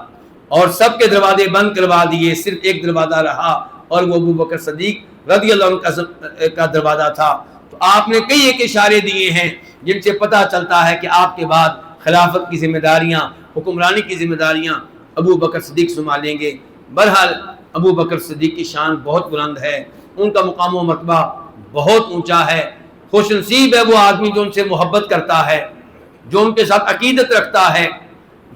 اور سب کے دروازے بند کروا دیے، صرف ایک دروازہ رہا اور وہ ابو بکر صدیق رضی اللہ عنہ کا دروازہ تھا۔ تو آپ نے کئی ایک اشارے دیے ہیں جن سے پتہ چلتا ہے کہ آپ کے بعد خلافت کی ذمہ داریاں، حکمرانی کی ذمہ داریاں ابو بکر صدیق سنبھالیں گے۔ بہرحال ابو بکر صدیق کی شان بہت بلند ہے، ان کا مقام و مرتبہ بہت اونچا ہے۔ خوش نصیب ہے وہ آدمی جو ان سے محبت کرتا ہے، جو ان کے ساتھ عقیدت رکھتا ہے،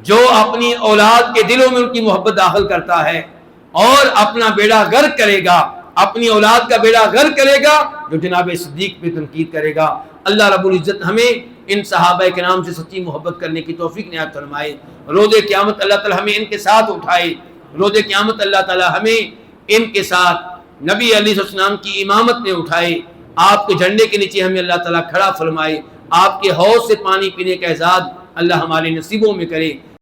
جو اپنی اولاد کے دلوں میں ان کی محبت داخل کرتا ہے اور اپنا بیڑا غرق کرے گا، اپنی اولاد کا بیڑا غرق کرے گا جو جناب صدیق پہ تنقید کرے گا۔ اللہ رب العزت ہمیں ان صحابہ کرام سے سچی محبت کرنے کی توفیق عنایت فرمائے۔ روز قیامت اللہ تعالی ہمیں ان کے ساتھ اٹھائے، روز قیامت اللہ تعالی ہمیں ان کے ساتھ نبی علیہ السلام کی امامت میں اٹھائے، آپ کے جھنڈے کے نیچے ہمیں اللہ تعالیٰ کھڑا فرمائے، آپ کے حوض سے پانی پینے کا اعزاز اللہ ہمارے نصیبوں میں کرے۔